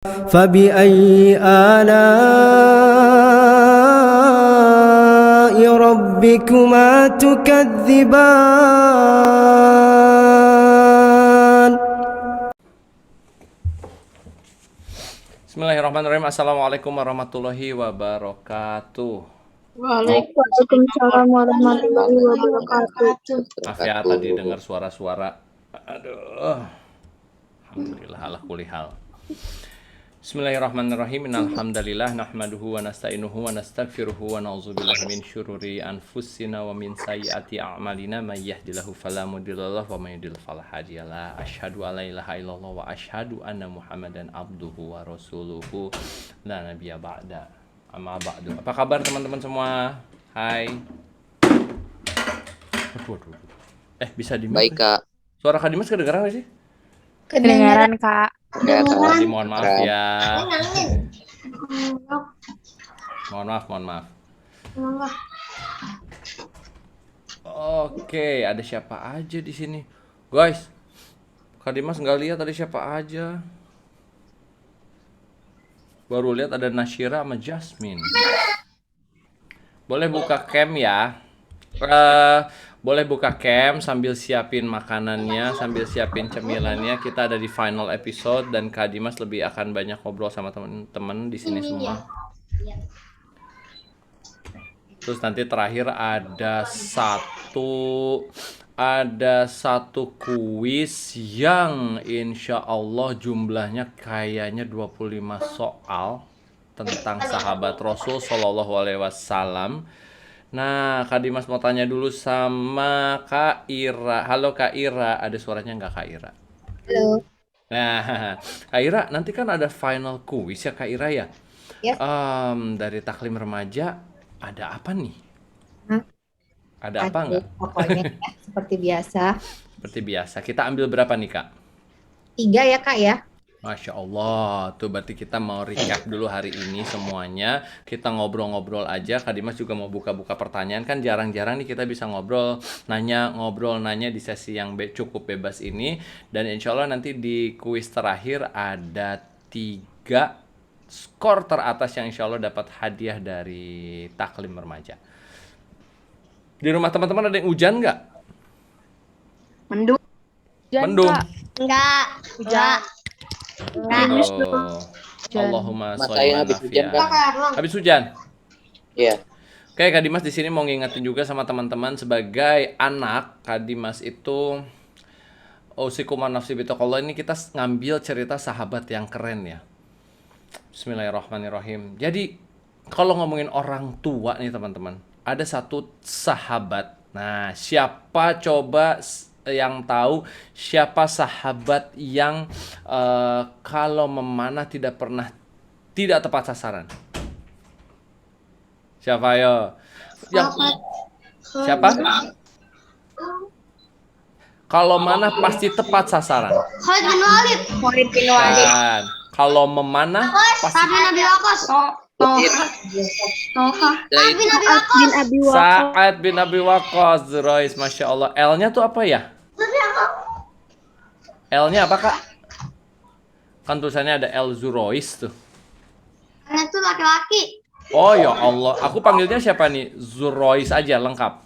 فبأي آلاء ربكما تكذبان. Bismillahirrahmanirrahim. Assalamualaikum warahmatullahi wabarakatuh. Waalaikumsalam warahmatullahi wabarakatuh. Maaf ya tadi dengar suara-suara. Aduh. Alhamdulillah ala kulli hal. Bismillahirrahmanirrahim. Innalhamdalillah nahmaduhu wa nasta'inuhu wa nastaghfiruhu wa na'udzubillahi min syururi anfusina wa min sayyiati a'malina may yahdihillahu fala mudhillalah wa may yudhlil fala hadiyalah. Asyhadu an la ilaha illallah wa asyhadu anna Muhammadan abduhu wa rasuluhu la nabiyya ba'da. Amma ba'du. Apa kabar teman-teman semua? Hai. Aduh. Bisa di-mute? Baik, Kak. Suara Kak Dimas kedengeran gak sih? Kedengaran, Kak. Jadi mohon maaf ya. Mohon maaf. Oke, ada siapa aja di sini? Guys, Kak Dimas nggak lihat ada siapa aja. Baru lihat ada Nasyira sama Jasmine. Boleh buka cam ya. Boleh buka cam sambil siapin makanannya, sambil siapin cemilannya. Kita ada di final episode dan Kak Dimas lebih akan banyak ngobrol sama teman-teman di sini semua. Terus nanti terakhir ada satu kuis yang insya Allah jumlahnya kayaknya 25 soal tentang sahabat Rasul Shallallahu Alaihi Wasallam. Nah, Kak Dimas mau tanya dulu sama Kak Ira. Halo Kak Ira, ada suaranya nggak Kak Ira? Halo. Nah, Kak Ira, nanti kan ada final quiz ya Kak Ira ya? Yes. Dari Taklim Remaja, ada apa nih? Hah? Ada apa nggak? Pokoknya ya, seperti biasa. Seperti biasa, kita ambil berapa nih Kak? 3 ya, Kak ya? Masya Allah, tuh berarti kita mau recap dulu hari ini semuanya. Kita ngobrol-ngobrol aja. Kak Dimas juga mau buka-buka pertanyaan. Kan jarang-jarang nih kita bisa ngobrol nanya di sesi yang cukup bebas ini. Dan insya Allah nanti di kuis terakhir ada 3 skor teratas yang insya Allah dapat hadiah dari Taklim Remaja. Di rumah teman-teman ada yang hujan nggak? Mendung. Mendung. Enggak. Hujan. Aduh. Allahumma sholli ala habis hujan, nabiyyina. Kak. Habis hujan. Iya. Oke, Kak Dimas di sini mau ngingetin juga sama teman-teman sebagai anak, Kak Dimas itu usikum nafsi bitaqallah, ini kita ngambil cerita sahabat yang keren ya. Bismillahirrahmanirrahim. Jadi kalau ngomongin orang tua nih teman-teman, ada satu sahabat. Nah, siapa coba yang tahu siapa sahabat yang kalau memanah tidak tepat sasaran? Siapa yo? Siapa? Kalau mana pasti tepat sasaran. Khalid bin Walid. Khalid bin Walid. Dan kalau memanah pasti Sa'ad bin Abi Waqqas. Sa'ad bin Abi Waqqas. Sa'ad bin Abi Waqqas. Rois, Masya Allah. L-nya tuh apa ya? L-nya apa Kak? Kan tulisannya ada L Zurois tuh. Karena itu laki-laki. Oh ya Allah, aku panggilnya siapa nih? Zurois aja lengkap.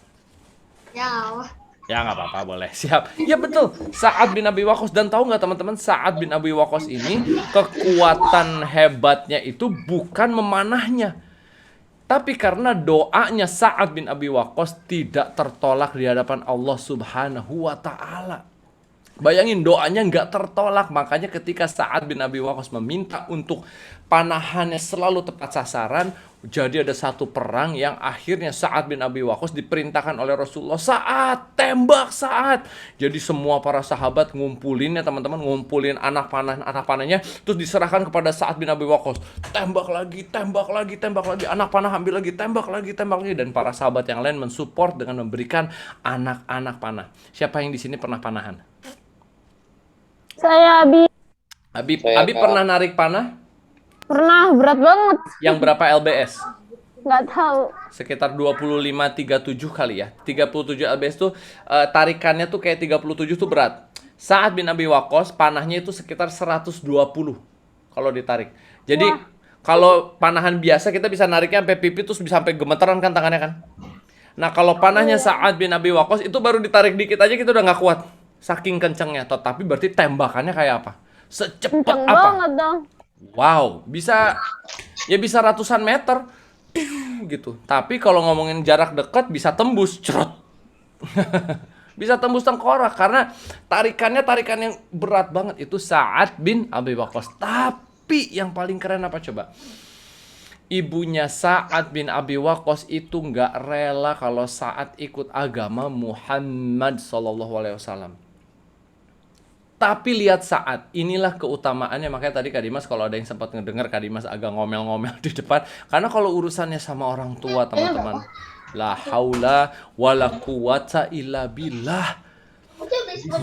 Ya Allah. Ya nggak apa-apa, boleh. Siap. Ya betul, Sa'ad bin Abi Waqqas. Dan tahu nggak teman-teman, Sa'ad bin Abi Waqqas ini kekuatan hebatnya itu bukan memanahnya, tapi karena doanya Sa'ad bin Abi Waqqas tidak tertolak di hadapan Allah Subhanahu wa Ta'ala. Bayangin, doanya nggak tertolak. Makanya ketika Sa'ad bin Abi Waqqas meminta untuk panahannya selalu tepat sasaran, jadi ada satu perang yang akhirnya Sa'ad bin Abi Waqqas diperintahkan oleh Rasulullah, Sa'ad, tembak Sa'ad. Jadi semua para sahabat ngumpulin ya teman-teman, ngumpulin anak panahnya, terus diserahkan kepada Sa'ad bin Abi Waqqas. Tembak lagi, anak panah ambil lagi, tembak lagi. Dan para sahabat yang lain mensupport dengan memberikan anak-anak panah. Siapa yang di sini pernah panahan? Saya Habib Saya, Kak. pernah narik panah? pernah berat banget, Yang berapa LBS? nggak tahu. Sekitar 25-37 kali ya. 37 LBS tuh tarikannya tuh kayak 37 tuh berat. Sa'ad bin Abi Waqqas panahnya itu sekitar 120. kalau ditarik. Jadi kalau panahan biasa kita bisa nariknya sampai pipi terus bisa sampai gemeteran kan tangannya kan. Nah kalau panahnya Sa'ad bin Abi Waqqas itu baru ditarik dikit aja kita udah nggak kuat. Saking kencengnya. Tetapi berarti tembakannya kayak apa? Secepat Kenceng apa? banget dong. Wow, bisa ratusan meter gitu. Tapi kalau ngomongin jarak dekat bisa tembus, cerot. Bisa tembus tengkorak karena tarikan yang berat banget itu Sa'ad bin Abi Waqqas. Tapi yang paling keren apa coba? Ibunya Sa'ad bin Abi Waqqas itu nggak rela kalau Sa'ad ikut agama Muhammad SAW. Tapi lihat Sa'ad, inilah keutamaannya. Makanya tadi Kak Dimas kalau ada yang sempat ngedengar Kak Dimas agak ngomel-ngomel di depan. Karena kalau urusannya sama orang tua teman-teman, la haula wala quwata illa billah.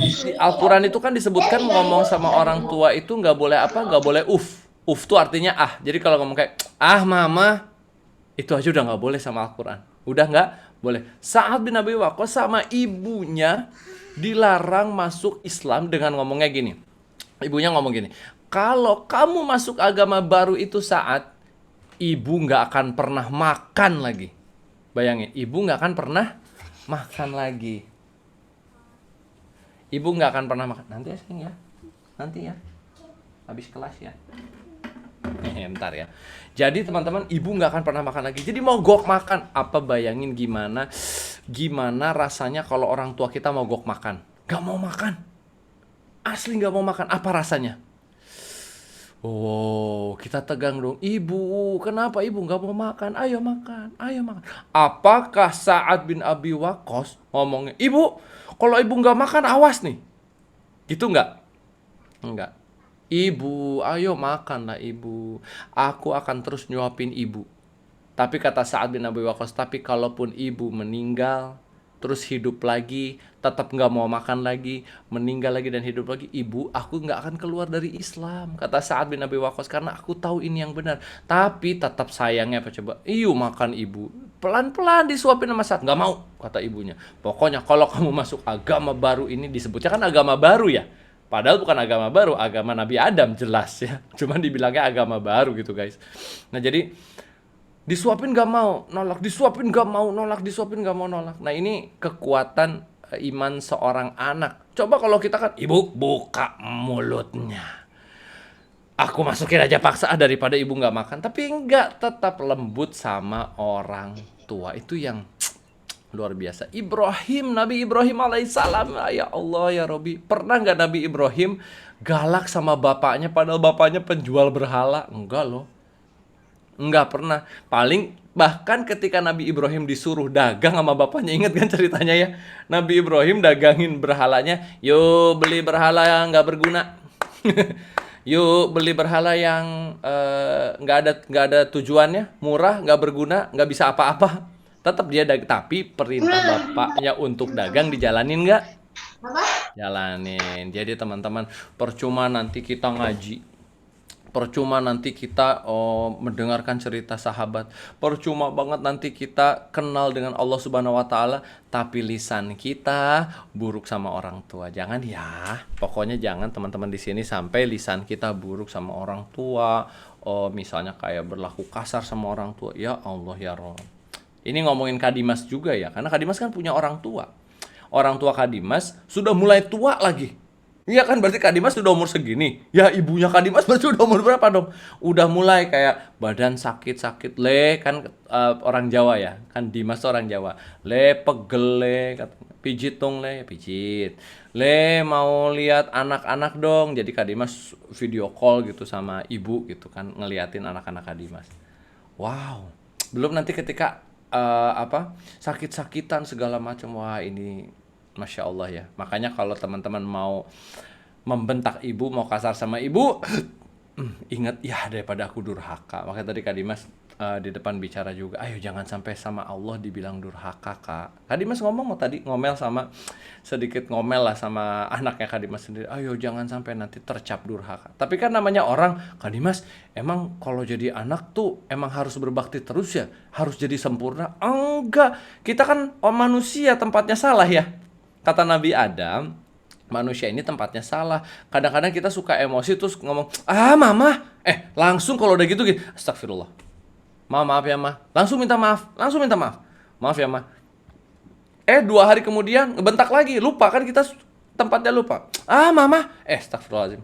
Di Al-Quran itu kan disebutkan ngomong sama orang tua itu nggak boleh apa? Nggak boleh uf. Uf tuh artinya ah. Jadi kalau ngomong kayak ah mama, itu aja udah nggak boleh sama Al-Quran. Udah nggak boleh. Sa'ad bin Abi Waqqas sama ibunya dilarang masuk Islam dengan ngomongnya gini. Ibunya ngomong gini, kalau kamu masuk agama baru itu Sa'ad, ibu nggak akan pernah makan lagi. Bayangin, ibu nggak akan pernah makan lagi. Ibu nggak akan pernah makan. Nanti ya sayang ya. Nanti ya. Habis kelas ya. Bentar ya. Jadi teman-teman, ibu nggak akan pernah makan lagi. Jadi mogok makan. Apa bayangin gimana rasanya kalau orang tua kita mogok makan? Gak mau makan. Asli gak mau makan. Apa rasanya? Oh, kita tegang dong. Ibu, kenapa ibu gak mau makan? Ayo makan, ayo makan. Apakah Sa'ad bin Abi Waqqas ngomongnya, ibu, kalau ibu gak makan awas nih. Gitu nggak? Enggak. Ibu, ayo makanlah ibu. Aku akan terus nyuapin ibu. Tapi kata Sa'ad bin Abi Waqqas, tapi kalaupun ibu meninggal, terus hidup lagi, tetap nggak mau makan lagi, meninggal lagi dan hidup lagi, ibu, aku nggak akan keluar dari Islam. Kata Sa'ad bin Abi Waqqas, karena aku tahu ini yang benar. Tapi tetap sayangnya apa coba? Iyo makan ibu. Pelan-pelan disuapin sama Sa'ad. Nggak mau, kata ibunya. Pokoknya kalau kamu masuk agama baru ini, disebutnya kan agama baru ya. Padahal bukan agama baru, agama Nabi Adam jelas ya. Cuman dibilangnya agama baru gitu guys. Nah jadi disuapin gak mau, nolak. Disuapin gak mau, nolak. Disuapin gak mau, nolak. Nah ini kekuatan iman seorang anak. Coba kalau kita kan, ibu buka mulutnya. Aku masukin aja paksa daripada ibu gak makan. Tapi enggak, tetap lembut sama orang tua. Itu yang luar biasa. Ibrahim, Nabi Ibrahim alaihissalam, ya Allah ya Robi, pernah nggak Nabi Ibrahim galak sama bapaknya padahal bapaknya penjual berhala? Enggak loh, enggak pernah. Paling bahkan ketika Nabi Ibrahim disuruh dagang sama bapaknya, ingat kan ceritanya ya? Nabi Ibrahim dagangin berhalanya, yuk beli berhala yang nggak berguna. Yuk beli berhala yang nggak ada tujuannya, murah, nggak berguna, nggak bisa apa-apa. Tetap dia tapi perintah bapaknya untuk dagang dijalanin nggak? Jalanin. Jadi teman-teman, percuma nanti kita ngaji, percuma nanti kita mendengarkan cerita sahabat, percuma banget nanti kita kenal dengan Allah Subhanahu Wa Taala, tapi lisan kita buruk sama orang tua. Jangan ya, pokoknya jangan teman-teman di sini sampai lisan kita buruk sama orang tua. Misalnya kayak berlaku kasar sama orang tua. Ya Allah ya Rob. Ini ngomongin Kak Dimas juga ya, karena Kak Dimas kan punya orang tua. Orang tua Kak Dimas sudah mulai tua lagi. Iya kan, berarti Kak Dimas sudah umur segini. Ya ibunya Kak Dimas berarti udah umur berapa dong? Udah mulai kayak badan sakit-sakit. Le, kan orang Jawa ya. Kan Dimas tuh orang Jawa. Le, pegel le. Pijit dong le, pijit. Le, mau lihat anak-anak dong. Jadi Kak Dimas video call gitu sama ibu gitu kan. Ngeliatin anak-anak Kak Dimas. Wow. Belum nanti ketika sakit-sakitan segala macam. Wah ini Masya Allah ya. Makanya kalau teman-teman mau membentak ibu, mau kasar sama ibu, ingat ya daripada aku durhaka. Makanya tadi Kak Dimas di depan bicara juga, ayo jangan sampai sama Allah dibilang durhaka Kak. Kak Dimas ngomong tadi, sedikit ngomel lah sama anaknya Kak Dimas sendiri. Ayo jangan sampai nanti tercap durhaka. Tapi kan namanya orang, Kak Dimas, emang kalau jadi anak tuh emang harus berbakti terus ya? Harus jadi sempurna? Enggak, kita kan manusia, tempatnya salah ya. Kata Nabi Adam, manusia ini tempatnya salah. Kadang-kadang kita suka emosi terus ngomong, ah mama, Langsung kalau udah gitu, astagfirullah. Maaf ya, Ma. Langsung minta maaf. Maaf ya, Ma. 2 hari kemudian ngebentak lagi. Lupa kan kita tempatnya lupa. Mama. Astagfirullahaladzim.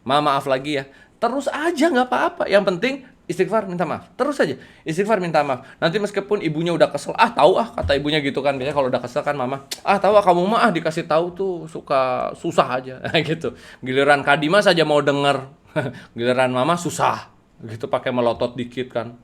Maaf lagi ya. Terus aja nggak apa-apa. Yang penting istighfar minta maaf. Terus aja istighfar minta maaf. Nanti meskipun ibunya udah kesel, tahu kata ibunya gitu kan. Biasanya kalau udah kesel kan mama, tahu kamu mah dikasih tahu tuh suka susah aja gitu. Giliran Kadima saja mau denger. Giliran mama susah. Gitu pakai melotot dikit kan.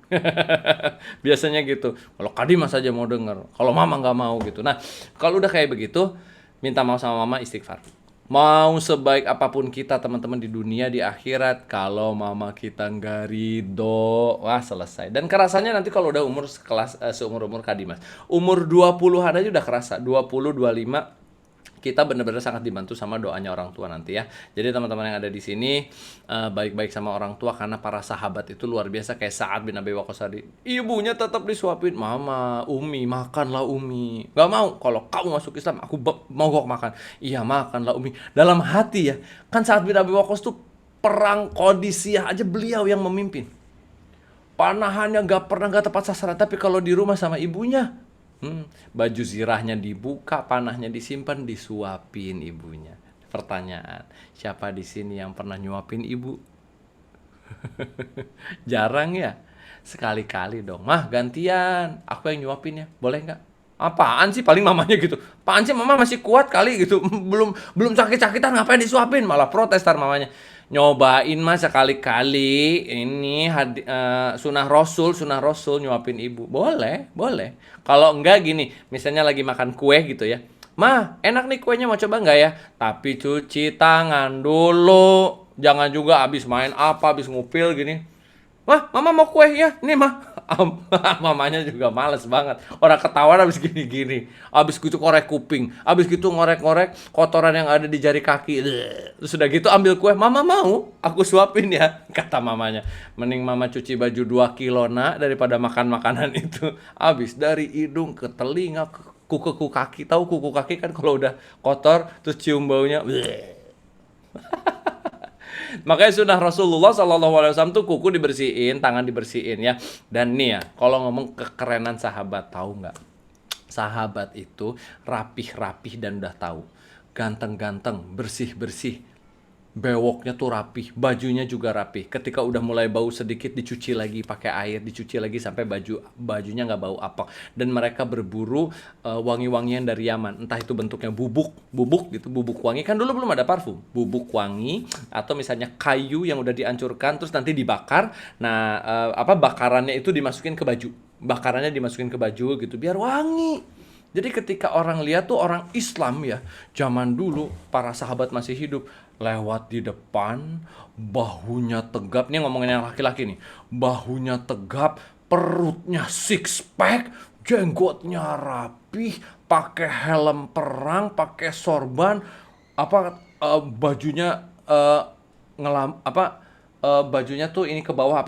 Biasanya gitu. Kalau Kadima saja mau denger, kalau mama nggak mau gitu. Nah, kalau udah kayak begitu, minta maaf sama mama, istighfar. Mau sebaik apapun kita teman-teman di dunia, di akhirat, kalau mama kita nggak ridho, wah selesai. Dan kerasanya nanti kalau udah umur seumur-umur Kadimas, umur 20-an aja udah kerasa, 20, 25, kita benar-benar sangat dibantu sama doanya orang tua nanti ya. Jadi teman-teman yang ada di sini baik-baik sama orang tua, karena para sahabat itu luar biasa. Kayak Sa'ad bin Abi Waqqas tadi, ibunya tetap disuapin, mama, Umi, makanlah Umi. Gak mau, kalau kamu masuk Islam aku mau kok makan. Iya makanlah Umi. Dalam hati ya, kan Sa'ad bin Abi Waqqas tuh perang Qadisiyah aja beliau yang memimpin. Panahannya gak tepat sasaran, tapi kalau di rumah sama ibunya, baju zirahnya dibuka, panahnya disimpan, disuapin ibunya. Pertanyaan, siapa di sini yang pernah nyuapin ibu? Jarang ya? Sekali-kali dong. Mah gantian, aku yang nyuapin ya, boleh nggak? Apaan sih, paling mamanya gitu. Apaan sih, mama masih kuat kali gitu. Belum sakit-sakitan ngapain disuapin? Malah protes tar mamanya. Nyobain mah sekali-kali, ini sunnah rasul nyuapin ibu. Boleh. Kalau enggak gini, misalnya lagi makan kue gitu ya, Ma, enak nih kuenya, mau coba nggak ya? Tapi cuci tangan dulu. Jangan juga abis main abis ngupil gini, Wah, mama mau kue ya? Nih mah. Mamanya juga males banget. Orang ketawa abis gini-gini. Abis gitu korek kuping. Abis gitu ngorek-ngorek kotoran yang ada di jari kaki. Terus udah gitu ambil kue. Mama mau? Aku suapin ya. Kata mamanya. Mending mama cuci baju 2 kilo nak daripada makan makanan itu. Abis dari hidung ke telinga ke kuku kaki. Tahu kuku kaki kan kalau udah kotor terus cium baunya. Makanya sunnah Rasulullah SAW tuh kuku dibersihin, tangan dibersihin ya. Dan nih ya, kalau ngomong kekerenan sahabat, tahu nggak? Sahabat itu rapih-rapih dan udah tahu. Ganteng-ganteng, bersih-bersih. Bewoknya tuh rapih, bajunya juga rapih. Ketika udah mulai bau sedikit, dicuci lagi pakai air, dicuci lagi sampai bajunya nggak bau apek. Dan mereka berburu wangi-wangian dari Yaman, entah itu bentuknya bubuk gitu, bubuk wangi. Kan dulu belum ada parfum, bubuk wangi atau misalnya kayu yang udah dihancurkan terus nanti dibakar. Nah, bakarannya itu dimasukin ke baju gitu biar wangi. Jadi ketika orang lihat tuh orang Islam ya, zaman dulu para sahabat masih hidup, lewat di depan, bahunya tegap. Nih ngomongin yang laki-laki nih, bahunya tegap, perutnya six pack, jenggotnya rapih, pakai helm perang, pakai sorban, bajunya bajunya tuh ini ke bawah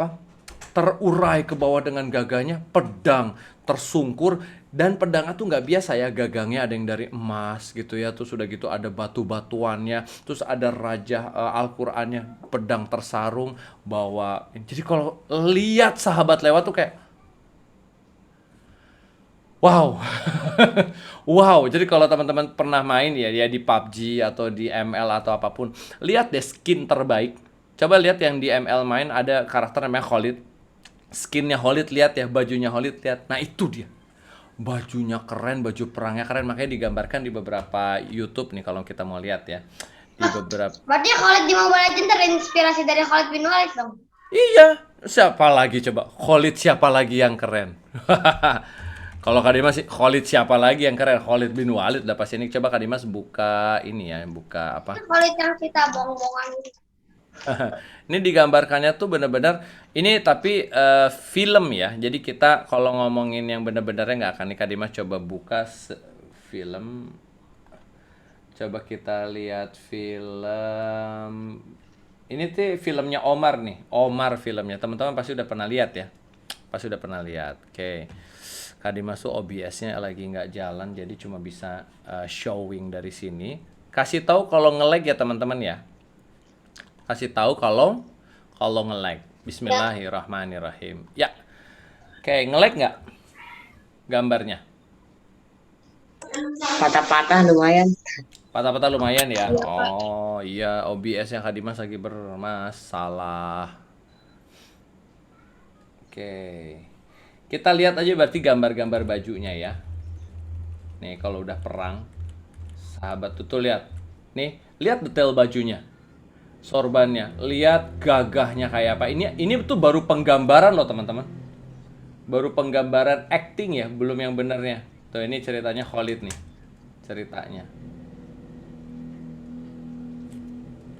terurai ke bawah dengan gagahnya, pedang tersungkur. Dan pedangnya tuh nggak biasa ya, gagangnya ada yang dari emas gitu ya, terus udah gitu ada batu-batuannya, terus ada rajah Al-Qur'annya, pedang tersarung, bawa. Jadi kalau lihat sahabat lewat tuh kayak wow. Wow, jadi kalau teman-teman pernah main ya di PUBG atau di ML atau apapun, lihat deh skin terbaik. Coba lihat yang di ML main, ada karakter namanya Khalid. Skinnya Khalid, lihat ya, bajunya Khalid, lihat. Nah itu dia. Bajunya keren, baju perangnya keren, makanya digambarkan di beberapa YouTube nih kalau kita mau lihat ya. Di beberapa. Berarti Khalid di Mobile Legends terinspirasi dari Khalid bin Walid dong? Iya, siapa lagi coba? Khalid siapa lagi yang keren? Kalau Kak Dimas, Khalid siapa lagi yang keren? Khalid bin Walid udah pasti ini. Coba Kak Dimas buka ini ya, buka apa? Khalid yang kita bohong-bohongan gitu. Ini digambarkannya tuh bener-bener ini tapi film ya. Jadi kita kalau ngomongin yang bener-benernya nggak akan nih. Kak Dimas coba buka film. Coba kita lihat film. Ini tuh filmnya Omar nih. Omar filmnya. Teman-teman pasti udah pernah lihat ya. Pasti udah pernah lihat. Oke. Kak Dimas tuh OBS-nya lagi nggak jalan, jadi cuma bisa showing dari sini. Kasih tahu kalau nge-lag ya teman-teman ya. Kasih tahu kalau nge-lag. Bismillahirrahmanirrahim. Ya. Oke, nge-lag nggak gambarnya? Patah-patah lumayan. Patah-patah lumayan ya. Oh iya, OBS-nya Kak Dimas lagi bermasalah. Oke. Kita lihat aja berarti gambar-gambar bajunya ya. Nih kalau udah perang, sahabat tuh lihat. Nih, lihat detail bajunya. Sorbannya, lihat gagahnya kayak apa. Ini tuh baru penggambaran loh teman-teman. Baru penggambaran acting ya, belum yang benernya. Tuh ini ceritanya Khalid nih. Ceritanya.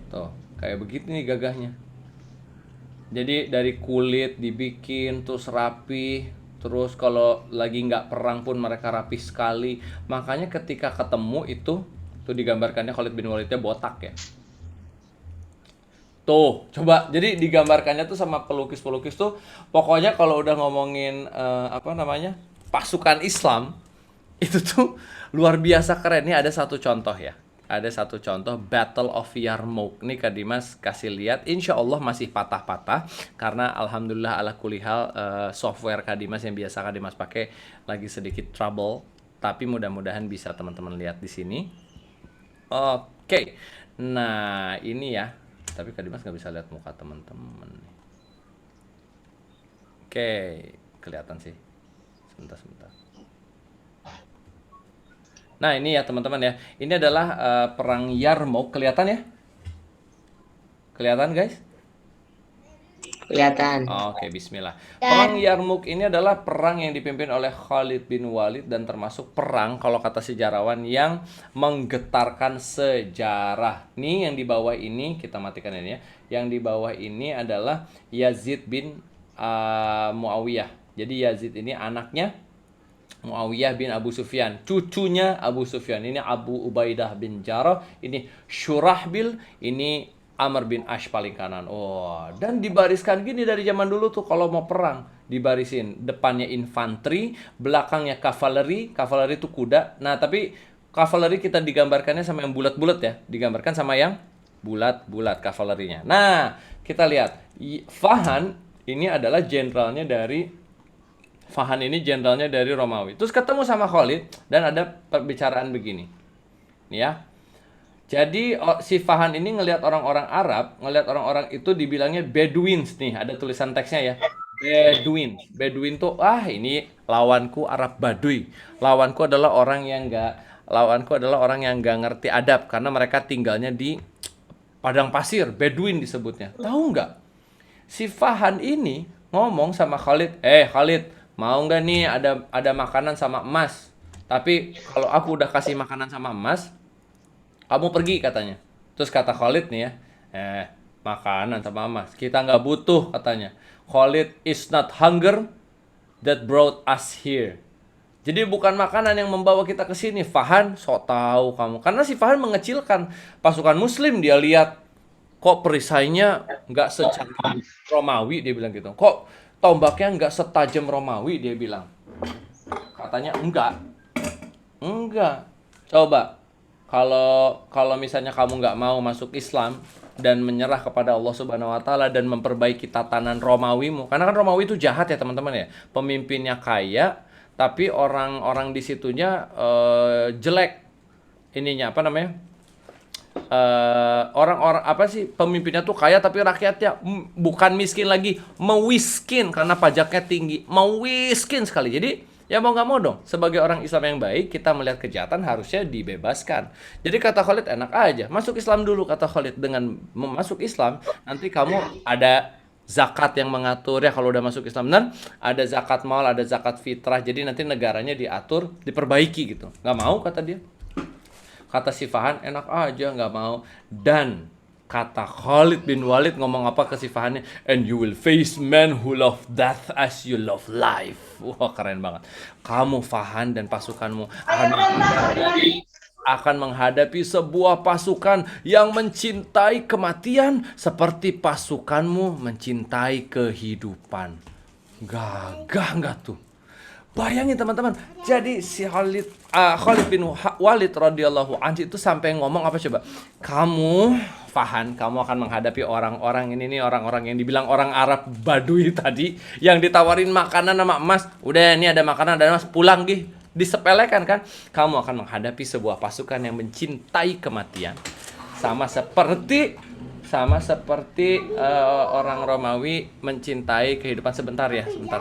Tuh, kayak begitu nih gagahnya. Jadi dari kulit dibikin terus rapi, terus kalau lagi nggak perang pun mereka rapi sekali. Makanya ketika ketemu itu tuh digambarkannya Khalid bin Walidnya botak ya. Tuh, coba jadi digambarkannya tuh sama pelukis-pelukis tuh pokoknya kalau udah ngomongin apa namanya? Pasukan Islam itu tuh luar biasa keren. Nih ada satu contoh ya. Ada satu contoh Battle of Yarmouk. Nih Kak Dimas kasih lihat. Insya Allah masih patah-patah karena alhamdulillah ala kulihal software Kak Dimas yang biasa Kak Dimas pakai lagi sedikit trouble. Tapi mudah-mudahan bisa teman-teman lihat di sini. Oke. Nah, ini ya. Tapi Kak Dimas nggak bisa lihat muka teman-teman. Oke, kelihatan sih. Sebentar. Nah ini ya teman-teman ya. Ini adalah perang Yarmouk. Kelihatan ya? Kelihatan guys? Kelihatan. Oke, bismillah. Perang Yarmouk ini adalah perang yang dipimpin oleh Khalid bin Walid dan termasuk perang kalau kata sejarawan yang menggetarkan sejarah. Nih yang di bawah ini kita matikan ini ya. Yang di bawah ini adalah Yazid bin Muawiyah. Jadi Yazid ini anaknya Muawiyah bin Abu Sufyan, cucunya Abu Sufyan. Ini Abu Ubaidah bin Jarrah, ini Syurahbil, ini Amr bin Ash paling kanan. Oh, dan dibariskan gini dari zaman dulu tuh kalau mau perang, dibarisin. Depannya infanteri, belakangnya kavaleri. Kavaleri itu kuda. Nah, tapi kavaleri kita digambarkannya sama yang bulat-bulat ya. Digambarkan sama yang bulat-bulat kavalerinya. Nah, kita lihat. Fahan ini adalah jenderalnya dari Romawi. Terus ketemu sama Khalid dan ada perbicaraan begini. Nih ya. Jadi si Fahan ini ngelihat orang-orang Arab, ngelihat orang-orang itu dibilangnya Bedouins nih, ada tulisan teksnya ya. Bedouin. Bedouin tuh ini lawanku Arab Baduy. Lawanku adalah orang yang nggak ngerti adab karena mereka tinggalnya di padang pasir, Bedouin disebutnya. Tahu nggak? Si Fahan ini ngomong sama Khalid, Khalid, mau nggak nih ada makanan sama emas? Tapi kalau aku udah kasih makanan sama emas, kamu pergi katanya. Terus kata Khalid nih ya, makanan sama emas kita nggak butuh katanya. Khalid is not hunger that brought us here. Jadi bukan makanan yang membawa kita ke sini. Fahan, sok tahu kamu. Karena si Fahan mengecilkan pasukan Muslim. Dia lihat kok perisainya nggak secanggih Romawi, dia bilang gitu. Kok tombaknya nggak setajam Romawi, dia bilang. Katanya enggak. Coba kalau misalnya kamu nggak mau masuk Islam dan menyerah kepada Allah Subhanahu Wa Taala dan memperbaiki tatanan Romawimu, karena kan Romawi itu jahat ya teman-teman ya. Pemimpinnya kaya, tapi orang-orang di situnya jelek. Ininya apa namanya? Orang-orang apa sih, pemimpinnya tuh kaya tapi rakyatnya bukan miskin lagi, mewiskin karena pajaknya tinggi, mewiskin sekali. Jadi ya mau nggak mau dong, sebagai orang Islam yang baik kita melihat kejahatan harusnya dibebaskan. Jadi kata Khalid, enak aja masuk Islam dulu, kata Khalid. Dengan masuk Islam nanti kamu ada zakat yang mengatur ya, kalau udah masuk Islam, dan ada zakat mal, ada zakat fitrah. Jadi nanti negaranya diatur, diperbaiki gitu. Nggak mau kata dia. Kata si Fahan, enak aja, nggak mau. Dan kata Khalid bin Walid ngomong apa ke si Fahannya? And you will face men who love death as you love life. Wah, keren banget. Kamu Fahan dan pasukanmu akan menghadapi sebuah pasukan yang mencintai kematian seperti pasukanmu mencintai kehidupan. Gagah nggak tuh? Bayangin teman-teman. Jadi si Khalid bin Walid radhiyallahu anhu itu sampai ngomong apa coba? Kamu, Fahan, kamu akan menghadapi orang-orang ini nih, orang-orang yang dibilang orang Arab Badui tadi, yang ditawarin makanan sama emas. Udah, ini ada makanan, ada emas, pulang gih. Disepelekan kan? Kamu akan menghadapi sebuah pasukan yang mencintai kematian. Sama seperti orang Romawi mencintai kehidupan. Sebentar ya, sebentar.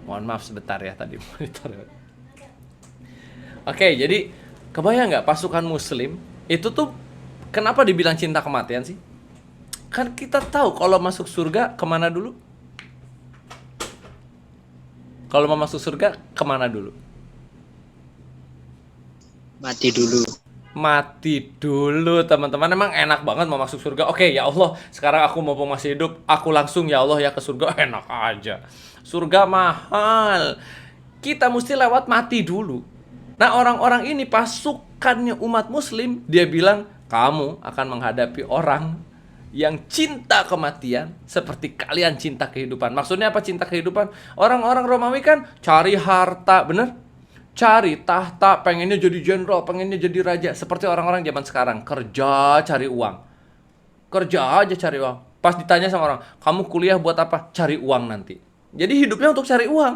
Mohon maaf sebentar ya tadi monitor. Oke, jadi kebayang nggak pasukan Muslim itu tuh kenapa dibilang cinta kematian sih? Kan kita tahu kalau masuk surga kemana dulu? Kalau mau masuk surga kemana dulu? Mati dulu. Mati dulu teman-teman. Emang enak banget mau masuk surga. Oke ya Allah, sekarang aku mau masih hidup, aku langsung ya Allah ya ke surga. Enak aja. Surga mahal. Kita mesti lewat mati dulu. Nah orang-orang ini pasukannya umat muslim, dia bilang kamu akan menghadapi orang yang cinta kematian seperti kalian cinta kehidupan. Maksudnya apa cinta kehidupan? Orang-orang Romawi kan cari harta, bener? Cari tahta, pengennya jadi jenderal, pengennya jadi raja. Seperti orang-orang zaman sekarang, kerja cari uang. Kerja aja cari uang. Pas ditanya sama orang, kamu kuliah buat apa? Cari uang nanti. Jadi hidupnya untuk cari uang.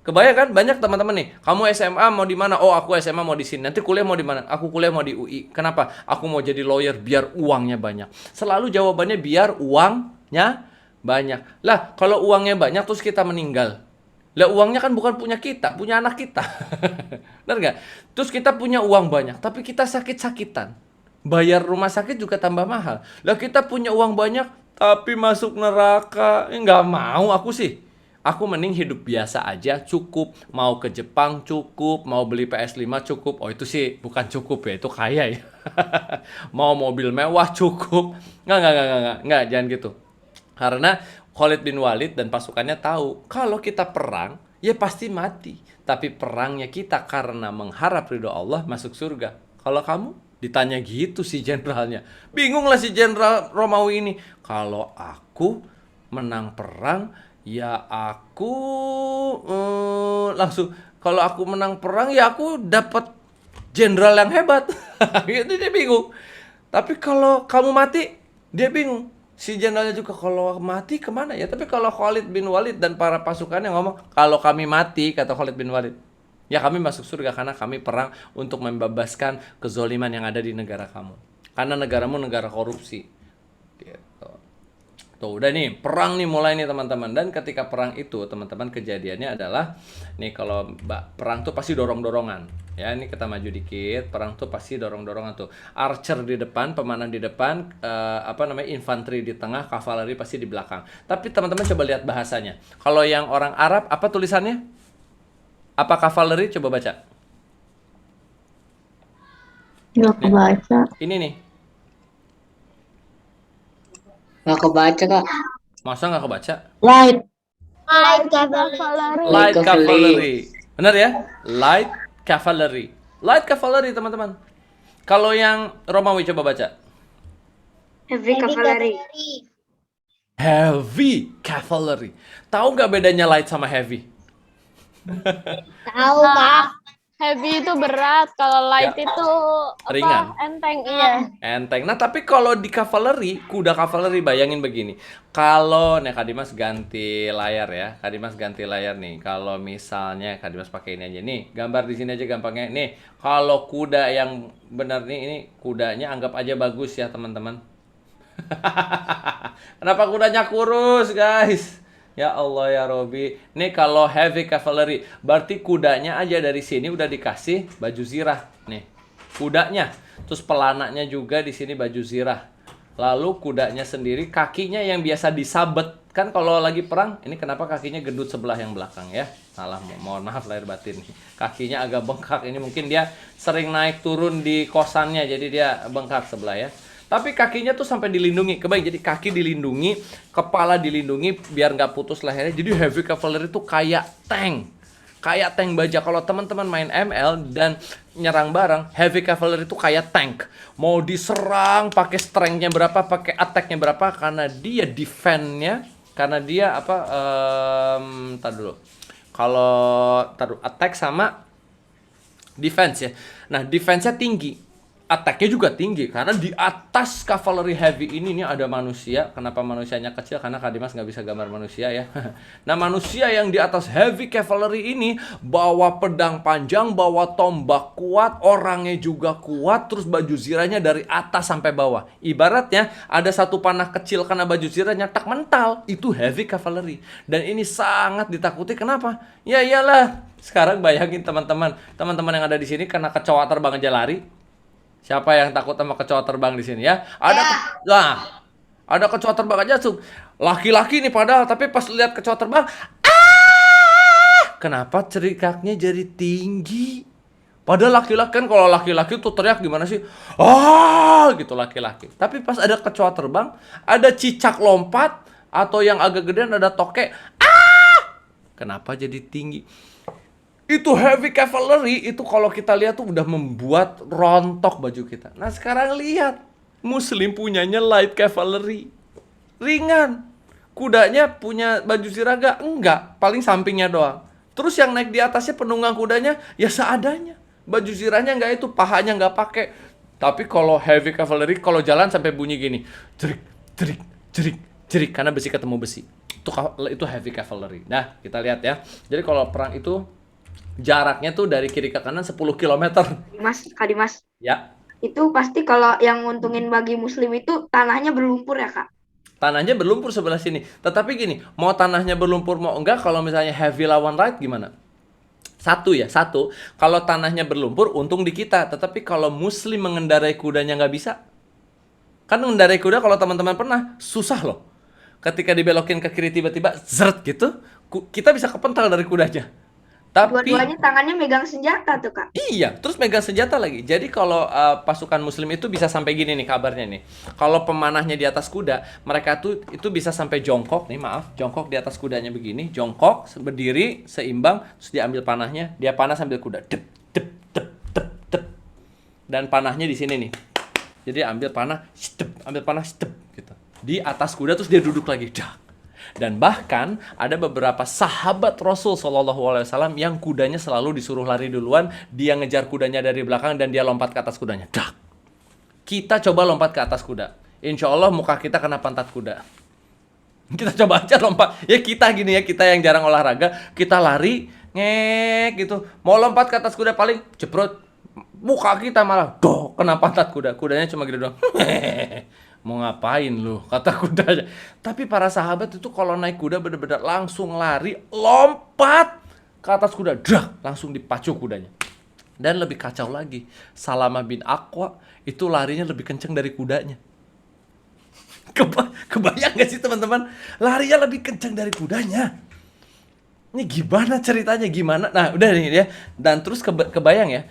Kebayang kan? Banyak teman-teman nih, kamu SMA mau di mana? Oh, aku SMA mau di sini. Nanti kuliah mau di mana? Aku kuliah mau di UI. Kenapa? Aku mau jadi lawyer biar uangnya banyak. Selalu jawabannya biar uangnya banyak. Lah, kalau uangnya banyak terus kita meninggal. Lah, uangnya kan bukan punya kita, punya anak kita. Benar nggak? Terus kita punya uang banyak, tapi kita sakit-sakitan. Bayar rumah sakit juga tambah mahal. Lah, kita punya uang banyak, tapi masuk neraka. Nggak mau aku sih. Aku mending hidup biasa aja, cukup. Mau ke Jepang cukup, mau beli PS5 cukup. Oh itu sih bukan cukup ya, itu kaya ya. Mau mobil mewah cukup. Nggak, jangan gitu. Karena Khalid bin Walid dan pasukannya tahu, kalau kita perang, ya pasti mati. Tapi perangnya kita karena mengharap ridho Allah masuk surga. Kalau kamu ditanya gitu si jenderalnya. Bingung lah si jenderal Romawi ini. Kalau aku menang perang, ya aku langsung. Kalau aku menang perang, ya aku dapat jenderal yang hebat. Gitu dia bingung. Tapi kalau kamu mati, dia bingung. Si jenderalnya juga kalau mati kemana ya? Tapi kalau Khalid bin Walid dan para pasukannya ngomong, kalau kami mati, kata Khalid bin Walid, ya kami masuk surga karena kami perang untuk membebaskan kezoliman yang ada di negara kamu. Karena negaramu negara korupsi. Gitu. Tuh udah nih, perang nih mulai nih teman-teman. Dan ketika perang itu teman-teman kejadiannya adalah, nih kalau perang tuh pasti dorong-dorongan. Ya ini kita maju dikit, perang tuh pasti dorong-dorongan tuh. Archer di depan, pemanah di depan, infanteri di tengah, kavaleri pasti di belakang. Tapi teman-teman coba lihat bahasanya. Kalau yang orang Arab, apa tulisannya? Apa kavaleri? Coba baca. Nggak kebaca. Ini nih. Nggak kebaca, Kak. Masa nggak kebaca? Light. Cavalry. Light Cavalry. cavalry. Benar ya? Light cavalry. Light cavalry, teman-teman. Kalau yang Romawi coba baca. Heavy cavalry. Heavy cavalry. Tahu nggak bedanya light sama heavy? Tahu Kak. Heavy itu berat, kalau light Ya. itu Ringan. enteng, iya. Enteng. Nah, tapi kalau di cavalry, kuda cavalry, bayangin begini. Kalau Kak Dimas ganti layar ya. Kak Dimas ganti layar nih. Kalau misalnya Kak Dimas pakai ini aja nih, gambar di sini aja gampangnya. Nih, kalau kuda yang benar nih, ini kudanya anggap aja bagus ya, teman-teman. Kenapa kudanya kurus, guys? Ya Allah ya Robi. Nih kalau heavy cavalry, berarti kudanya aja dari sini udah dikasih baju zirah. Nih, kudanya. Terus pelananya juga di sini baju zirah. Lalu kudanya sendiri, kakinya yang biasa disabet. Kan kalau lagi perang, ini kenapa kakinya gendut sebelah yang belakang ya? Salah, mohon maaf lahir batin nih. Kakinya agak bengkak. Ini mungkin dia sering naik turun di kosannya, jadi dia bengkak sebelah ya. Tapi kakinya tuh sampai dilindungi. Kebayang, jadi kaki dilindungi, kepala dilindungi biar nggak putus lehernya. Jadi heavy cavalry itu kayak tank. kayak tank baja. Kalau teman-teman main ML dan nyerang bareng, heavy cavalry itu kayak tank. Mau diserang pakai strength-nya berapa, pakai attack-nya berapa, karena dia defense-nya, karena dia apa? Tar dulu. Kalau attack sama defense ya. Nah, defense-nya tinggi. Attack-nya juga tinggi karena di atas cavalry heavy ini nih ada manusia. Kenapa manusianya kecil? Karena Kak Dimas nggak bisa gambar manusia ya. Nah, manusia yang di atas heavy cavalry ini bawa pedang panjang, bawa tombak kuat, orangnya juga kuat, terus baju zirahnya dari atas sampai bawah. Ibaratnya ada satu panah kecil karena baju zirahnya tak mental, itu heavy cavalry. Dan ini sangat ditakuti. Kenapa? Ya iyalah. Sekarang bayangin teman-teman yang ada di sini kena kecoa terbang aja lari. Siapa yang takut sama kecoa terbang di sini ya? Ada kecoa terbang aja langsung. Laki-laki nih padahal, tapi pas lihat kecoa terbang, kenapa cerikaknya jadi tinggi? Padahal laki-laki kan, kalau laki-laki tuh teriak gimana sih? Gitu laki-laki. Tapi pas ada kecoa terbang, ada cicak lompat, atau yang agak gedean ada tokek, kenapa jadi tinggi? Itu heavy cavalry, itu kalau kita lihat tuh udah membuat rontok baju kita. Nah sekarang lihat, Muslim punyanya light cavalry, ringan. Kudanya punya baju ziraga? Enggak, paling sampingnya doang. Terus yang naik di atasnya penunggang kudanya ya seadanya. Baju zirahnya enggak, itu pahanya enggak pakai. Tapi kalau heavy cavalry, kalau jalan sampai bunyi gini, jerik, jerik, jerik, jerik, karena besi ketemu besi. Itu heavy cavalry. Nah kita lihat ya. Jadi kalau perang itu jaraknya tuh dari kiri ke kanan 10 km. Kak Dimas. Ya. Itu pasti kalau yang nguntungin bagi Muslim itu tanahnya berlumpur ya, Kak? Tanahnya berlumpur sebelah sini. Tetapi gini, mau tanahnya berlumpur mau enggak, kalau misalnya heavy lawan light gimana? Satu. Kalau tanahnya berlumpur, untung di kita. Tetapi kalau Muslim mengendarai kudanya nggak bisa. Kan mengendarai kuda kalau teman-teman pernah, susah loh. Ketika dibelokin ke kiri tiba-tiba, zret gitu, kita bisa kepental dari kudanya. Tapi dua-duanya tangannya megang senjata tuh, Kak. Iya, terus megang senjata lagi. Jadi kalau pasukan Muslim itu bisa sampai gini nih kabarnya nih. Kalau pemanahnya di atas kuda, mereka tuh itu bisa sampai jongkok nih, jongkok di atas kudanya begini, jongkok berdiri seimbang, terus diambil panahnya, dia panah sambil kuda, dep dep dep dep dep. Dan panahnya di sini nih. Jadi ambil panah, step gitu. Di atas kuda terus dia duduk lagi, dak. Dan bahkan ada beberapa sahabat Rasul SAW yang kudanya selalu disuruh lari duluan, dia ngejar kudanya dari belakang dan dia lompat ke atas kudanya. Dak. Kita coba lompat ke atas kuda. Insya Allah muka kita kena pantat kuda. Kita coba aja lompat. Ya kita gini ya, kita yang jarang olahraga, kita lari, ngek gitu. Mau lompat ke atas kuda paling jeprot. Muka kita malah kena pantat kuda. Kudanya cuma gitu doang. Mau ngapain lu, kata kudanya. Tapi para sahabat itu kalau naik kuda benar-benar langsung lari, lompat ke atas kuda, langsung dipacu kudanya. Dan lebih kacau lagi, Salamah bin Aqwa itu larinya lebih kenceng dari kudanya. Kebayang gak sih teman-teman? Larinya lebih kenceng dari kudanya. Ini gimana ceritanya, gimana? Nah udah nih ya. Dan terus kebayang ya,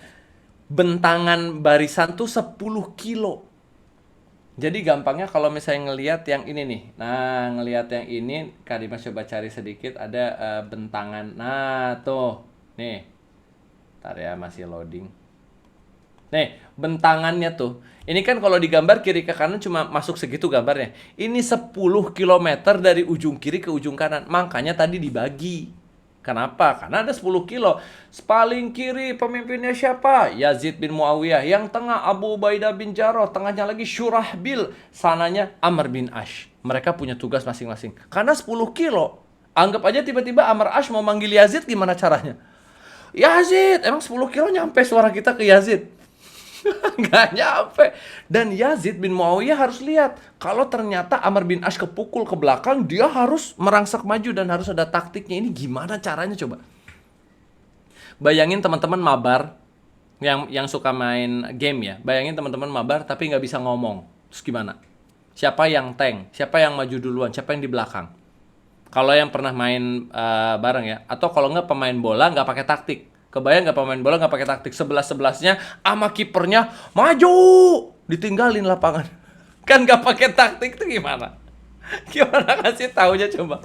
bentangan barisan tuh 10 kilo. Jadi gampangnya kalau misalnya ngelihat yang ini nih. Nah, ngelihat yang ini, Kak Dimas coba cari sedikit, ada bentangan. Nah, tuh. Nih. Ntar ya, masih loading. Nih, bentangannya tuh. Ini kan kalau digambar kiri ke kanan cuma masuk segitu gambarnya. Ini 10 km dari ujung kiri ke ujung kanan. Makanya tadi dibagi. Kenapa? Karena ada 10 kilo. Paling kiri pemimpinnya siapa? Yazid bin Muawiyah. Yang tengah Abu Ubaidah bin Jarrah. Tengahnya lagi Syurahbil. Sananya Amr bin Ash. Mereka punya tugas masing-masing. Karena 10 kilo. Anggap aja tiba-tiba Amr Ash mau manggil Yazid, gimana caranya? Yazid! Emang 10 kilo nyampe suara kita ke Yazid? Nggak nyampe. Dan Yazid bin Muawiyah harus lihat, kalau ternyata Amr bin Ash kepukul ke belakang, dia harus merangsak maju dan harus ada taktiknya. Ini gimana caranya coba? Bayangin teman-teman mabar yang suka main game ya. Bayangin teman-teman mabar tapi nggak bisa ngomong. Terus gimana? Siapa yang tank? Siapa yang maju duluan? Siapa yang di belakang? Kalau yang pernah main bareng ya, atau kalau nggak pemain bola nggak pakai taktik. Kebayang nggak pemain bola nggak pakai taktik, sebelasnya sama kipernya maju, ditinggalin lapangan. Kan nggak pakai taktik itu gimana? Gimana kasih taunya coba?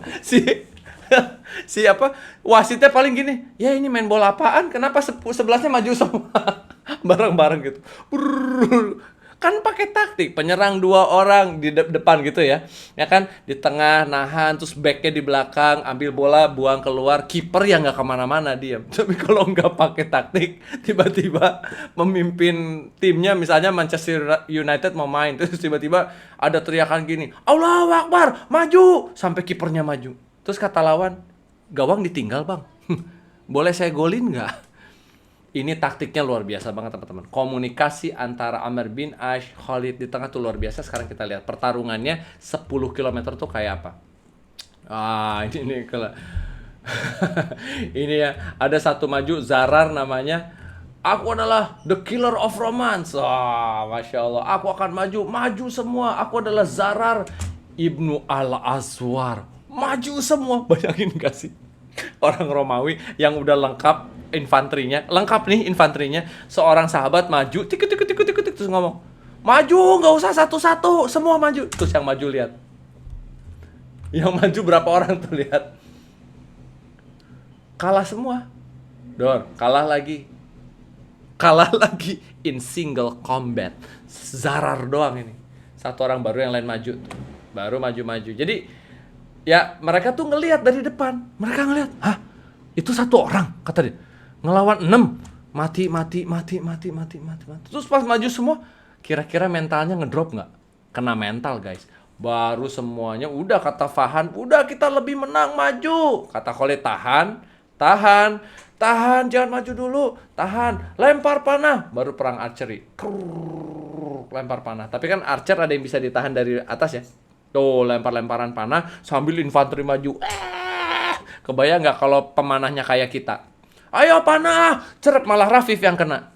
Siapa wasitnya paling gini, ya ini main bola apaan? Kenapa sebelasnya maju semua bareng-bareng gitu? Brrrr. Kan pakai taktik penyerang 2 orang di depan gitu ya kan, di tengah nahan, terus backnya di belakang ambil bola buang keluar, kiper yang nggak kemana-mana diam. Tapi kalau nggak pakai taktik, tiba-tiba memimpin timnya, misalnya Manchester United mau main, terus tiba-tiba ada teriakan gini, Allahu Akbar, maju, sampai kipernya maju, terus kata lawan, gawang ditinggal bang, boleh saya golin nggak? Ini taktiknya luar biasa banget teman-teman. Komunikasi antara Amr bin Ash, Khalid di tengah tuh luar biasa. Sekarang kita lihat pertarungannya 10 km tuh kayak apa. Ini kalau ini ya, ada satu maju Zarar namanya. Aku adalah the killer of romance. Masya Allah. Aku akan maju semua. Aku adalah Zarar Ibnu Al-Aswar. Maju semua. Bayangin gak sih? Orang Romawi yang udah lengkap infanterinya, seorang sahabat maju, tik terus ngomong, maju, nggak usah satu-satu, semua maju. Terus yang maju lihat, yang maju berapa orang tuh lihat, kalah semua, kalah lagi in single combat, Zarar doang ini, satu orang baru, yang lain maju, baru maju. Jadi ya mereka tuh ngelihat dari depan, mereka ngelihat, hah, itu satu orang, kata dia, ngelawan 6, mati. Terus pas maju semua, kira-kira mentalnya ngedrop nggak? Kena mental guys. Baru semuanya udah, kata Fahan, udah kita lebih menang, maju. Kata Khalid, tahan, jangan maju dulu, tahan, lempar panah. Baru perang archery, lempar panah. Tapi kan archer ada yang bisa ditahan dari atas ya. Tuh, lempar-lemparan panah sambil infanteri maju. Kebayang nggak kalau pemanahnya kayak kita? Ayo panah, cerep, malah Rafif yang kena.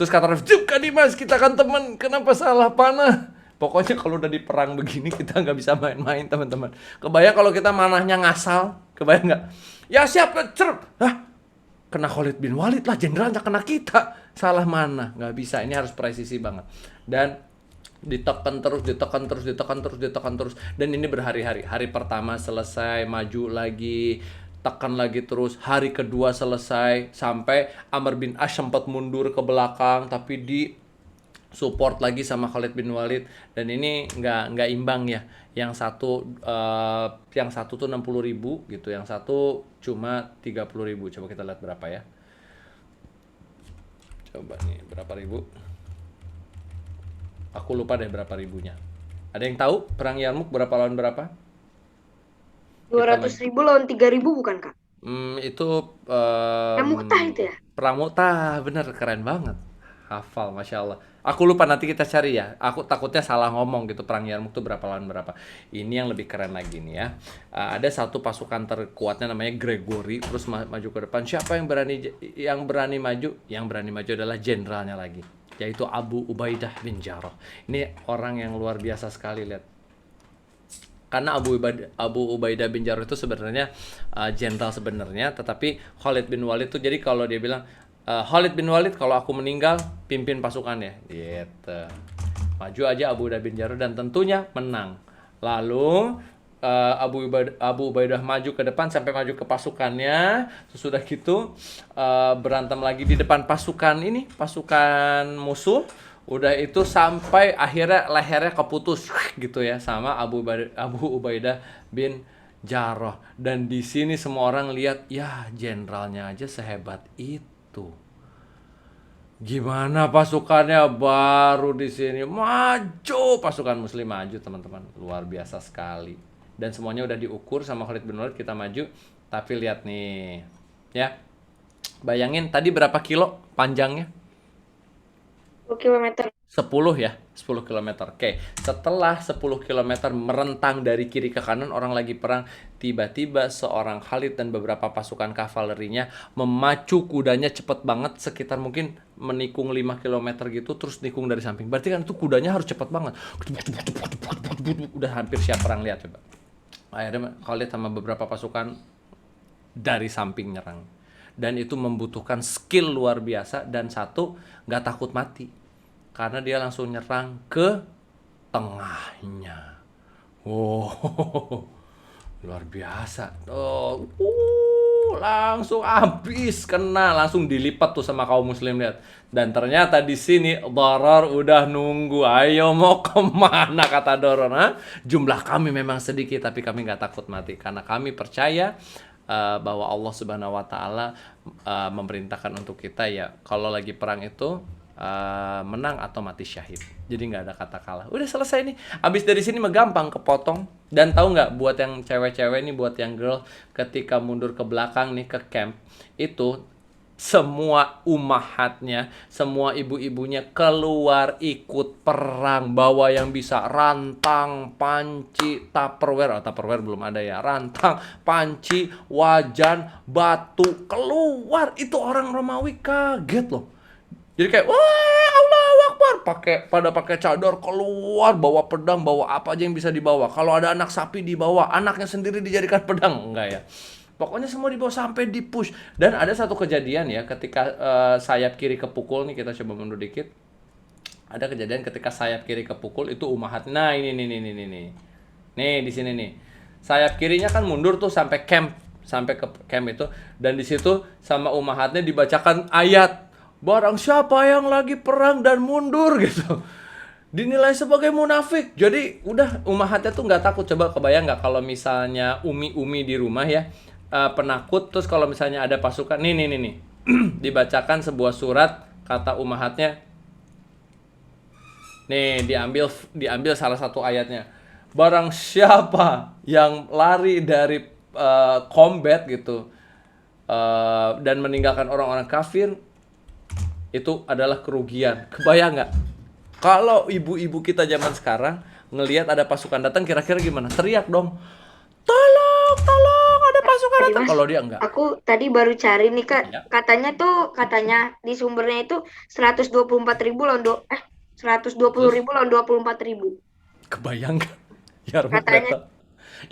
Terus kata Rafif, juga nih mas, kita kan teman, kenapa salah panah? Pokoknya kalau udah di perang begini kita nggak bisa main-main teman-teman. Kebayang kalau kita manahnya ngasal, kebayang nggak? Ya siap, cerep. Kena Khalid bin Walid lah, jenderalnya kena kita. Salah mana? Nggak bisa, ini harus presisi banget. Dan ditekan terus. Dan ini berhari-hari. Hari pertama selesai, maju lagi, tekan lagi terus. Hari kedua selesai, sampai Amr bin Ash sempat mundur ke belakang, tapi di support lagi sama Khalid bin Walid. Dan ini nggak imbang ya. Yang satu tuh 60.000 gitu, yang satu cuma 30.000. Coba kita lihat berapa ya. Coba nih berapa ribu. Aku lupa deh berapa ribunya. Ada yang tahu perang Yarmuk berapa lawan berapa? 200.000 lawan 3.000 bukan kak? Itu Perang Mu'tah itu ya? Perang Mu'tah, bener, keren banget. Hafal, Masya Allah. Aku lupa, nanti kita cari ya. Aku takutnya salah ngomong gitu, perang Yarmuk itu berapa lawan berapa. Ini yang lebih keren lagi nih ya. Ada satu pasukan terkuatnya namanya Gregory, terus maju ke depan. Siapa yang berani maju? Yang berani maju adalah jenderalnya lagi, yaitu Abu Ubaidah bin Jarrah. Ini orang yang luar biasa sekali, lihat. Karena Abu Ubaidah bin Jarrah itu sebenarnya jenderal sebenarnya, tetapi Khalid bin Walid tuh, jadi kalau dia bilang Khalid bin Walid, kalau aku meninggal pimpin pasukannya, gitu. Maju aja Abu Ubaidah bin Jarrah dan tentunya menang. Lalu Abu Ubaidah maju ke depan sampai maju ke pasukannya. Sesudah gitu berantem lagi di depan pasukan musuh. Udah itu sampai akhirnya lehernya keputus gitu ya sama Abu Ubaidah bin Jarrah. Dan di sini semua orang lihat, ya jenderalnya aja sehebat itu. Gimana pasukannya? Baru di sini maju, pasukan muslim maju teman-teman. Luar biasa sekali. Dan semuanya udah diukur sama Khalid bin Walid, kita maju. Tapi lihat nih, ya. Bayangin tadi berapa kilo panjangnya? 10 km. 10 ya, 10 km. Oke, setelah 10 km merentang dari kiri ke kanan, orang lagi perang, tiba-tiba seorang Khalid dan beberapa pasukan kavalerinya memacu kudanya cepet banget, sekitar mungkin menikung 5 km gitu, terus nikung dari samping. Berarti kan itu kudanya harus cepet banget. Udah hampir siap perang, lihat coba. Akhirnya Khalid sama beberapa pasukan dari samping nyerang. Dan itu membutuhkan skill luar biasa, dan satu, nggak takut mati. Karena dia langsung nyerang ke tengahnya. Wow, Luar biasa. Oh, langsung habis kena, langsung dilipat tuh sama kaum muslim, lihat. Dan ternyata di sini Darar udah nunggu. Ayo mau kemana, kata Darar? Ha? Jumlah kami memang sedikit, tapi kami nggak takut mati karena kami percaya bahwa Allah Subhanahu Wa Taala memerintahkan untuk kita ya kalau lagi perang itu menang atau mati syahid. Jadi nggak ada kata kalah. Udah selesai nih. Abis dari sini mah gampang kepotong. Dan tahu nggak buat yang cewek-cewek nih, buat yang girl, ketika mundur ke belakang nih ke camp itu semua ummahatnya, semua ibu-ibunya keluar ikut perang, bawa yang bisa rantang, panci, tupperware, tupperware belum ada ya, rantang, panci, wajan, batu, keluar. Itu orang Romawi kaget loh. Jadi kayak, wah, Allahu Akbar, pada pakai cadar, keluar, bawa pedang, bawa apa aja yang bisa dibawa. Kalau ada anak sapi dibawa, anaknya sendiri dijadikan pedang, enggak ya. Pokoknya semua dibawa sampai di push. Dan ada satu kejadian ya, ketika sayap kiri kepukul nih, kita coba mundur dikit. Ada kejadian ketika sayap kiri kepukul itu ummahat. Nah, ini. Nih di sini nih. Sayap kirinya kan mundur tuh sampai ke camp itu, dan di situ sama ummahatnya dibacakan ayat. Barang siapa yang lagi perang dan mundur gitu, dinilai sebagai munafik. Jadi udah ummahatnya tuh nggak takut. Coba kebayang nggak kalau misalnya umi di rumah ya, penakut, terus kalau misalnya ada pasukan nih dibacakan sebuah surat, kata ummahatnya nih, diambil salah satu ayatnya, barang siapa yang lari dari combat gitu dan meninggalkan orang-orang kafir, itu adalah kerugian. Kebayang nggak? Kalau ibu-ibu kita zaman sekarang ngelihat ada pasukan datang, kira-kira gimana? Teriak dong, tolong, ada pasukan Tadi, datang. Mas, Kalau dia enggak. aku tadi baru cari nih Kak, Ya. katanya di sumbernya itu 124.000 lawan 120.000 lawan 24.000. Kebayang nggak? Ya, Katanya.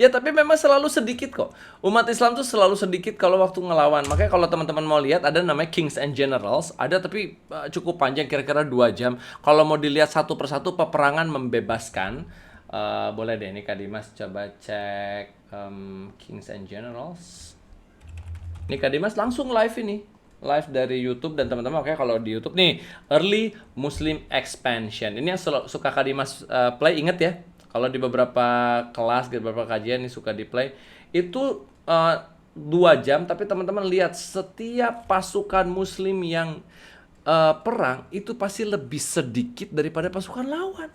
ya, tapi memang selalu sedikit kok. Umat Islam tuh selalu sedikit kalau waktu ngelawan. Makanya kalau teman-teman mau lihat, ada namanya Kings and Generals. Ada tapi cukup panjang, kira-kira 2 jam. Kalau mau dilihat satu persatu peperangan membebaskan, boleh deh, ini Kak Dimas coba cek Kings and Generals. Ini Kak Dimas langsung live ini. Live dari YouTube, dan teman-teman makanya kalau di YouTube nih, Early Muslim Expansion. Ini yang suka Kak Dimas play, inget ya. Kalau di beberapa kelas, di beberapa kajian nih suka di play, itu 2 jam, tapi teman-teman lihat setiap pasukan muslim yang perang, itu pasti lebih sedikit daripada pasukan lawan.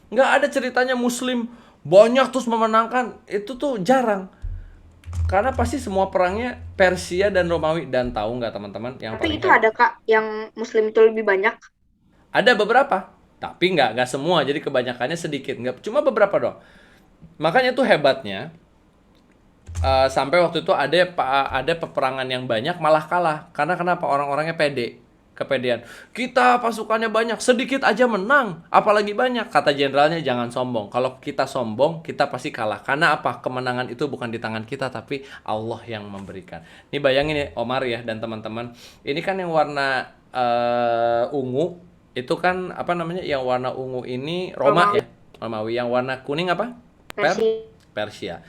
Nggak ada ceritanya muslim banyak terus memenangkan, itu tuh jarang. Karena pasti semua perangnya Persia dan Romawi. Dan tahu nggak teman-teman, yang Tapi paling itu ada Kak, yang muslim itu lebih banyak. ada beberapa, tapi nggak semua. Jadi kebanyakannya sedikit, nggak cuma beberapa dong. Makanya tuh hebatnya, sampai waktu itu ada peperangan yang banyak malah kalah. Karena kenapa? Orang-orangnya kepedean. Kita pasukannya banyak, sedikit aja menang, apalagi banyak. Kata jenderalnya, jangan sombong. Kalau kita sombong, kita pasti kalah. Karena apa? Kemenangan itu bukan di tangan kita, tapi Allah yang memberikan. Ini bayangin ya Omar ya dan teman-teman, ini kan yang warna ungu itu kan apa namanya? Yang warna ungu ini Roma ya, Romawi. Yang warna kuning apa? Persia.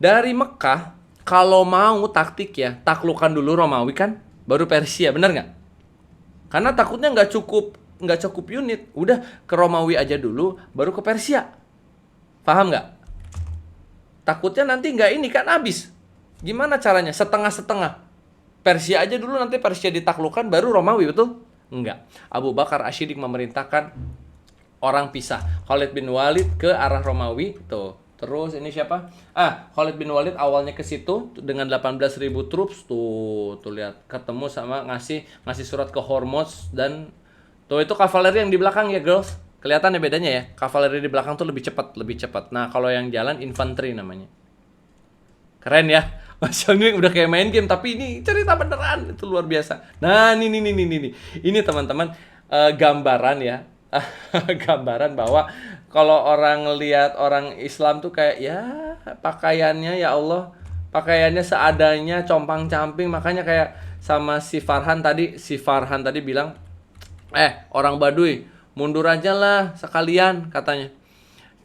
Dari Mekah, kalau mau taktik ya, taklukkan dulu Romawi kan, baru Persia, bener nggak? Karena takutnya nggak cukup unit, udah ke Romawi aja dulu, baru ke Persia. Paham nggak? Takutnya nanti nggak ini kan habis. Gimana caranya? Setengah-setengah. Persia aja dulu, nanti Persia ditaklukkan, baru Romawi, betul? Enggak. Abu Bakar Asy-Siddiq memerintahkan orang pisah. Khalid bin Walid ke arah Romawi, tuh. Terus ini siapa? Khalid bin Walid awalnya ke situ dengan 18.000 troops, tuh lihat, ketemu sama ngasih surat ke Hormuz, dan tuh itu kavaleri yang di belakang ya girls. Kelihatan ya bedanya ya. Kavaleri di belakang tuh lebih cepat. Nah, kalau yang jalan infanteri namanya. Keren ya. Mas Yongwing udah kayak main game, tapi ini cerita beneran, itu luar biasa. Nah, ini teman-teman gambaran ya. Gambaran bahwa kalau orang lihat orang Islam tuh kayak ya pakaiannya ya Allah, pakaiannya seadanya, compang-camping. Makanya kayak sama si Farhan tadi bilang, orang Baduy mundur aja lah sekalian katanya.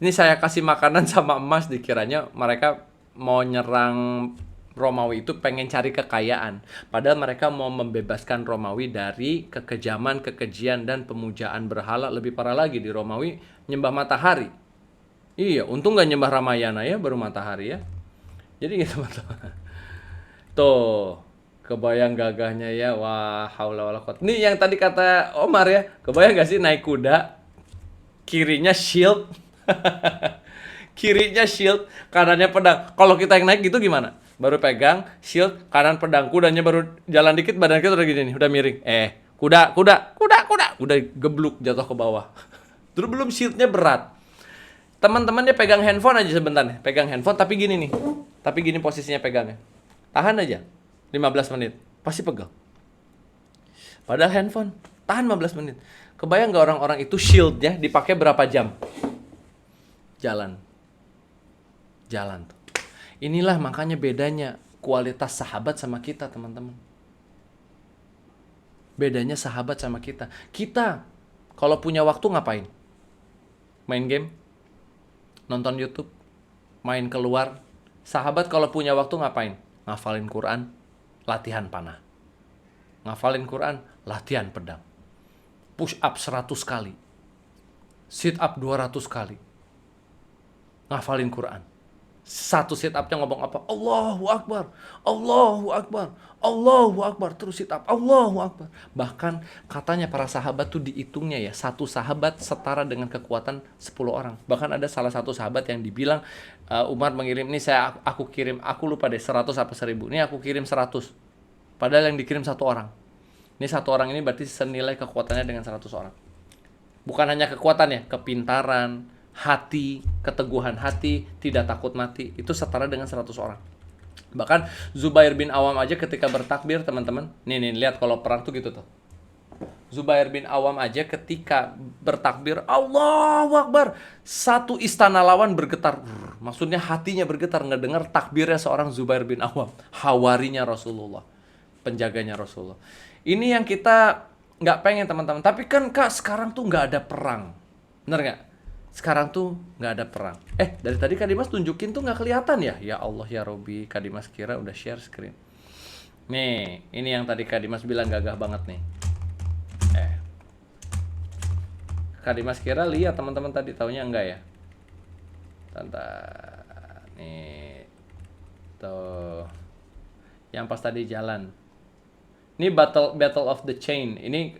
Ini saya kasih makanan sama emas, dikiranya mereka mau nyerang Romawi itu pengen cari kekayaan. Padahal mereka mau membebaskan Romawi dari kekejaman, kekejian, dan pemujaan berhala. Lebih parah lagi, di Romawi nyembah matahari. Iya, untung nggak nyembah Ramayana ya, baru matahari ya. Jadi gitu teman-teman. Tuh, kebayang gagahnya ya. Wah, haula wala quwata. Nih yang tadi kata Omar ya, kebayang gak sih naik kuda, kirinya shield, kirinya shield, kanannya pedang. Kalau kita yang naik gitu gimana? Baru pegang shield, kanan pedang, kudanya baru jalan dikit, badan kita udah gini nih, udah miring. Kuda, udah gebluk jatuh ke bawah. Terus belum shieldnya berat. Teman-teman dia pegang handphone aja sebentar nih, pegang handphone tapi gini nih, tapi gini posisinya pegangnya. Tahan aja 15 menit, pasti pegal. Padahal handphone tahan 15 menit. Kebayang gak orang-orang itu shieldnya dipakai berapa jam? Jalan tuh. Inilah makanya bedanya kualitas sahabat sama kita, teman-teman. Bedanya sahabat sama kita. Kita kalau punya waktu ngapain? Main game? Nonton YouTube? Main keluar? Sahabat kalau punya waktu ngapain? Ngafalin Quran, latihan panah. Ngafalin Quran, latihan pedang. Push up 100 kali. Sit up 200 kali. Ngafalin Quran. Satu sit upnya ngomong apa? Allahu Akbar, Allahu Akbar, Allahu Akbar. Terus sit up, Allahu Akbar. Bahkan katanya para sahabat tuh dihitungnya ya, satu sahabat setara dengan kekuatan 10 orang. Bahkan ada salah satu sahabat yang dibilang, Umar mengirim, ini aku kirim, aku lupa deh 100 apa 1000. Ini aku kirim 100. Padahal yang dikirim satu orang. Ini satu orang ini berarti senilai kekuatannya dengan 100 orang. Bukan hanya kekuatannya, kepintaran, hati, keteguhan hati, tidak takut mati, itu setara dengan 100 orang. Bahkan Zubair bin Awam aja ketika bertakbir, teman-teman, nih lihat kalau perang tuh gitu tuh. Zubair bin Awam aja ketika bertakbir, Allahu Akbar, satu istana lawan bergetar. Maksudnya hatinya bergetar ngedengar takbirnya seorang Zubair bin Awam, hawarinya Rasulullah, penjaganya Rasulullah. Ini yang kita nggak pengen, teman-teman. Tapi kan Kak, sekarang tuh nggak ada perang, bener nggak? Sekarang tuh nggak ada perang. Dari tadi Kak Dimas tunjukin tuh nggak kelihatan ya? Ya Allah ya Robi, Kak Dimas kira udah share screen. Nih, ini yang tadi Kak Dimas bilang gagah banget nih. Kak Dimas kira lihat teman-teman tadi, taunya enggak ya? Nih, tuh, yang pas tadi jalan. Ini Battle of the Chain. Ini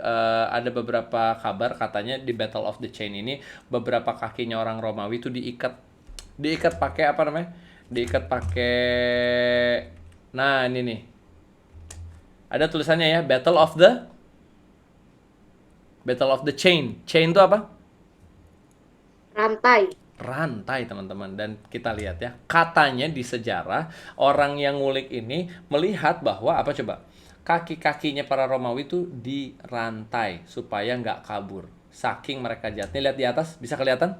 ada beberapa kabar katanya di Battle of the Chain ini beberapa kakinya orang Romawi itu diikat pakai apa namanya? Diikat pakai, nah ini nih. Ada tulisannya ya, Battle of the Chain. Chain itu apa? Rantai, teman-teman. Dan kita lihat ya, katanya di sejarah orang yang ngulik ini melihat bahwa apa coba? Kaki-kakinya para Romawi itu dirantai supaya nggak kabur. Saking mereka jahat. Nih lihat di atas, bisa kelihatan?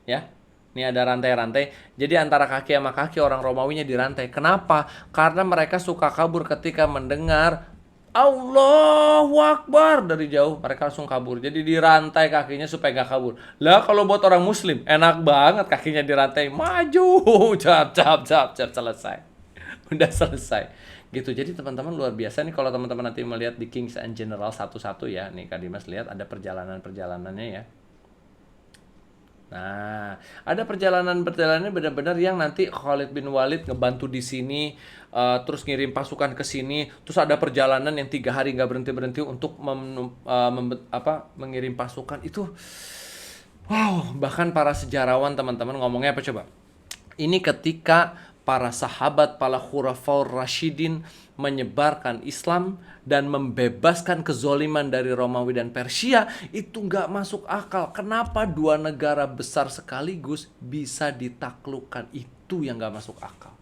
Ya, ini ada rantai-rantai. Jadi antara kaki sama kaki orang Romawinya dirantai. Kenapa? Karena mereka suka kabur ketika mendengar Allahu Akbar dari jauh. Mereka langsung kabur. Jadi dirantai kakinya supaya nggak kabur. Lah kalau buat orang Muslim enak banget, kakinya dirantai, maju, cap, selesai. Udah selesai. Gitu. Jadi teman-teman luar biasa nih kalau teman-teman nanti melihat di Kings and General satu-satu ya. Nih Kak Dimas lihat ada perjalanan-perjalanannya ya. Nah, ada perjalanan-perjalanannya benar-benar yang nanti Khalid bin Walid ngebantu di sini, terus ngirim pasukan ke sini, terus ada perjalanan yang 3 hari nggak berhenti-berhenti untuk mengirim pasukan itu. Wow, bahkan para sejarawan teman-teman ngomongnya apa coba? Ini ketika para sahabat, para khulafaur rasyidin menyebarkan Islam dan membebaskan kezoliman dari Romawi dan Persia, itu nggak masuk akal. Kenapa 2 negara besar sekaligus bisa ditaklukkan? Itu yang nggak masuk akal.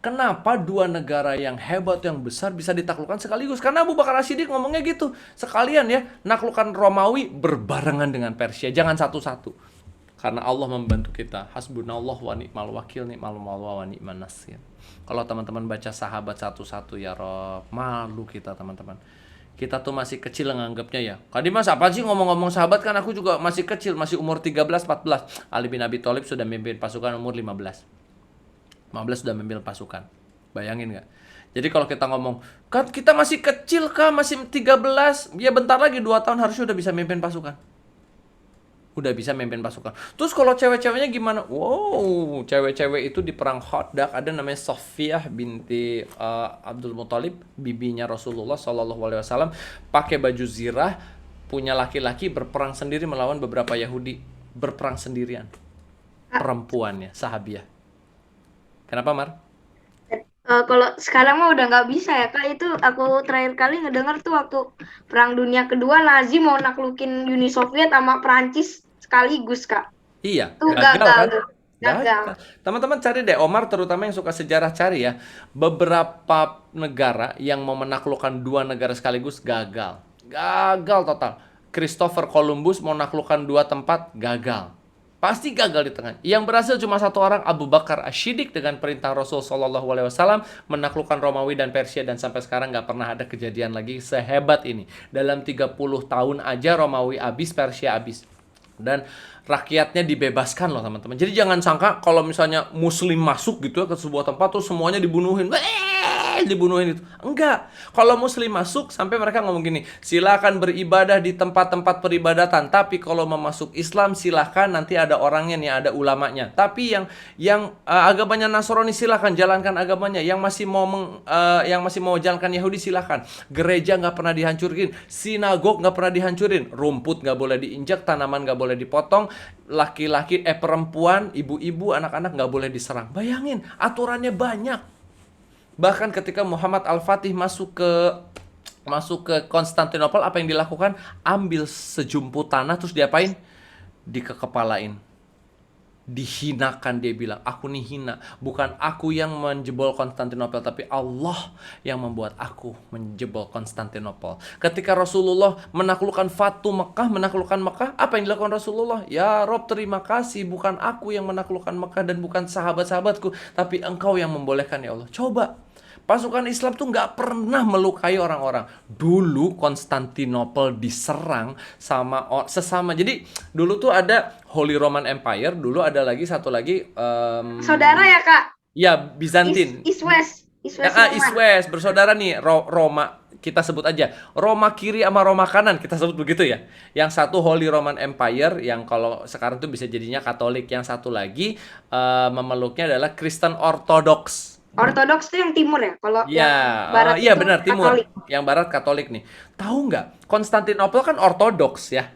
Kenapa 2 negara yang hebat, yang besar bisa ditaklukkan sekaligus? Karena Abu Bakar As-Siddiq ngomongnya gitu. Sekalian ya, naklukkan Romawi berbarengan dengan Persia. Jangan satu-satu. Karena Allah membantu kita. Hasbunallah wa ni'mal wakil, ni'mal maula wa ni'man nasir. Kalau teman-teman baca sahabat satu-satu ya Rob, malu kita teman-teman. Kita tuh masih kecil nganggapnya ya. Kak Dimas apa sih ngomong-ngomong sahabat, kan aku juga masih kecil, masih umur 13-14. Ali bin Abi Thalib sudah memimpin pasukan umur 15. 15 sudah memimpin pasukan. Bayangin nggak? Jadi kalau kita ngomong, kan kita masih kecil kah, masih 13, ya bentar lagi 2 tahun harusnya udah bisa memimpin pasukan. Udah bisa memimpin pasukan. Terus kalau cewek-ceweknya gimana? Wow, cewek-cewek itu di perang Khandaq ada namanya Sofiyah binti Abdul Muthalib, bibinya Rasulullah SAW, pakai baju zirah, punya laki-laki berperang sendiri melawan beberapa Yahudi, berperang sendirian. Perempuannya, sahabiah. Kenapa, Mar? Kalau sekarang mah udah nggak bisa ya Kak. Itu aku terakhir kali ngedengar tuh waktu Perang Dunia Kedua, Nazi mau naklukin Uni Soviet sama Perancis sekaligus Kak. Iya, Tuh gagal gagal kan? tuh. Gagal. Teman-teman cari deh, Omar terutama yang suka sejarah cari ya. Beberapa negara yang mau menaklukkan 2 negara sekaligus gagal. Gagal total. Christopher Columbus mau menaklukkan 2 tempat, gagal. Pasti gagal di tengah. Yang berhasil cuma 1 orang, Abu Bakar Asy-Siddiq dengan perintah Rasul SAW menaklukkan Romawi dan Persia, dan sampai sekarang nggak pernah ada kejadian lagi sehebat ini. Dalam 30 tahun aja Romawi habis, Persia habis. Dan rakyatnya dibebaskan loh teman-teman. Jadi jangan sangka kalau misalnya Muslim masuk gitu ya ke sebuah tempat tuh semuanya dibunuhin. Dibunuhin itu. Enggak. Kalau Muslim masuk sampai mereka ngomong gini, silakan beribadah di tempat-tempat peribadatan, tapi kalau mau masuk Islam silakan, nanti ada orangnya nih, ada ulamanya. Tapi yang agamanya Nasrani silakan jalankan agamanya. Yang masih mau jalankan Yahudi silakan. Gereja nggak pernah dihancurin, sinagog nggak pernah dihancurin, rumput nggak boleh diinjak, tanaman nggak boleh dipotong, laki-laki perempuan, ibu-ibu, anak-anak nggak boleh diserang. Bayangin, aturannya banyak. Bahkan ketika Muhammad Al-Fatih masuk ke Konstantinopel, apa yang dilakukan? Ambil sejumpu tanah terus diapain? Dikekepalain. Dihinakan, dia bilang, aku nih hina. Bukan aku yang menjebol Konstantinopel, tapi Allah yang membuat aku menjebol Konstantinopel. Ketika Rasulullah menaklukkan menaklukkan Mekah, apa yang dilakukan Rasulullah? Ya Rob, terima kasih, bukan aku yang menaklukkan Mekah dan bukan sahabat-sahabatku, tapi engkau yang membolehkan ya Allah. Coba. Pasukan Islam tuh nggak pernah melukai orang-orang. Dulu Konstantinopel diserang sama sesama. Jadi dulu tuh ada Holy Roman Empire. Dulu ada lagi satu lagi. Saudara ya Kak? Ya, Bizantin. East West. East West. East West bersaudara nih. Roma, kita sebut aja Roma kiri sama Roma kanan, kita sebut begitu ya. Yang satu Holy Roman Empire, yang kalau sekarang tuh bisa jadinya Katolik. Yang satu lagi memeluknya adalah Kristen Orthodox. Ortodoks itu yang timur ya? Kalau ya, yang barat iya itu benar, timur. Katolik. Yang barat Katolik nih. Tahu nggak? Konstantinopel kan Ortodoks ya.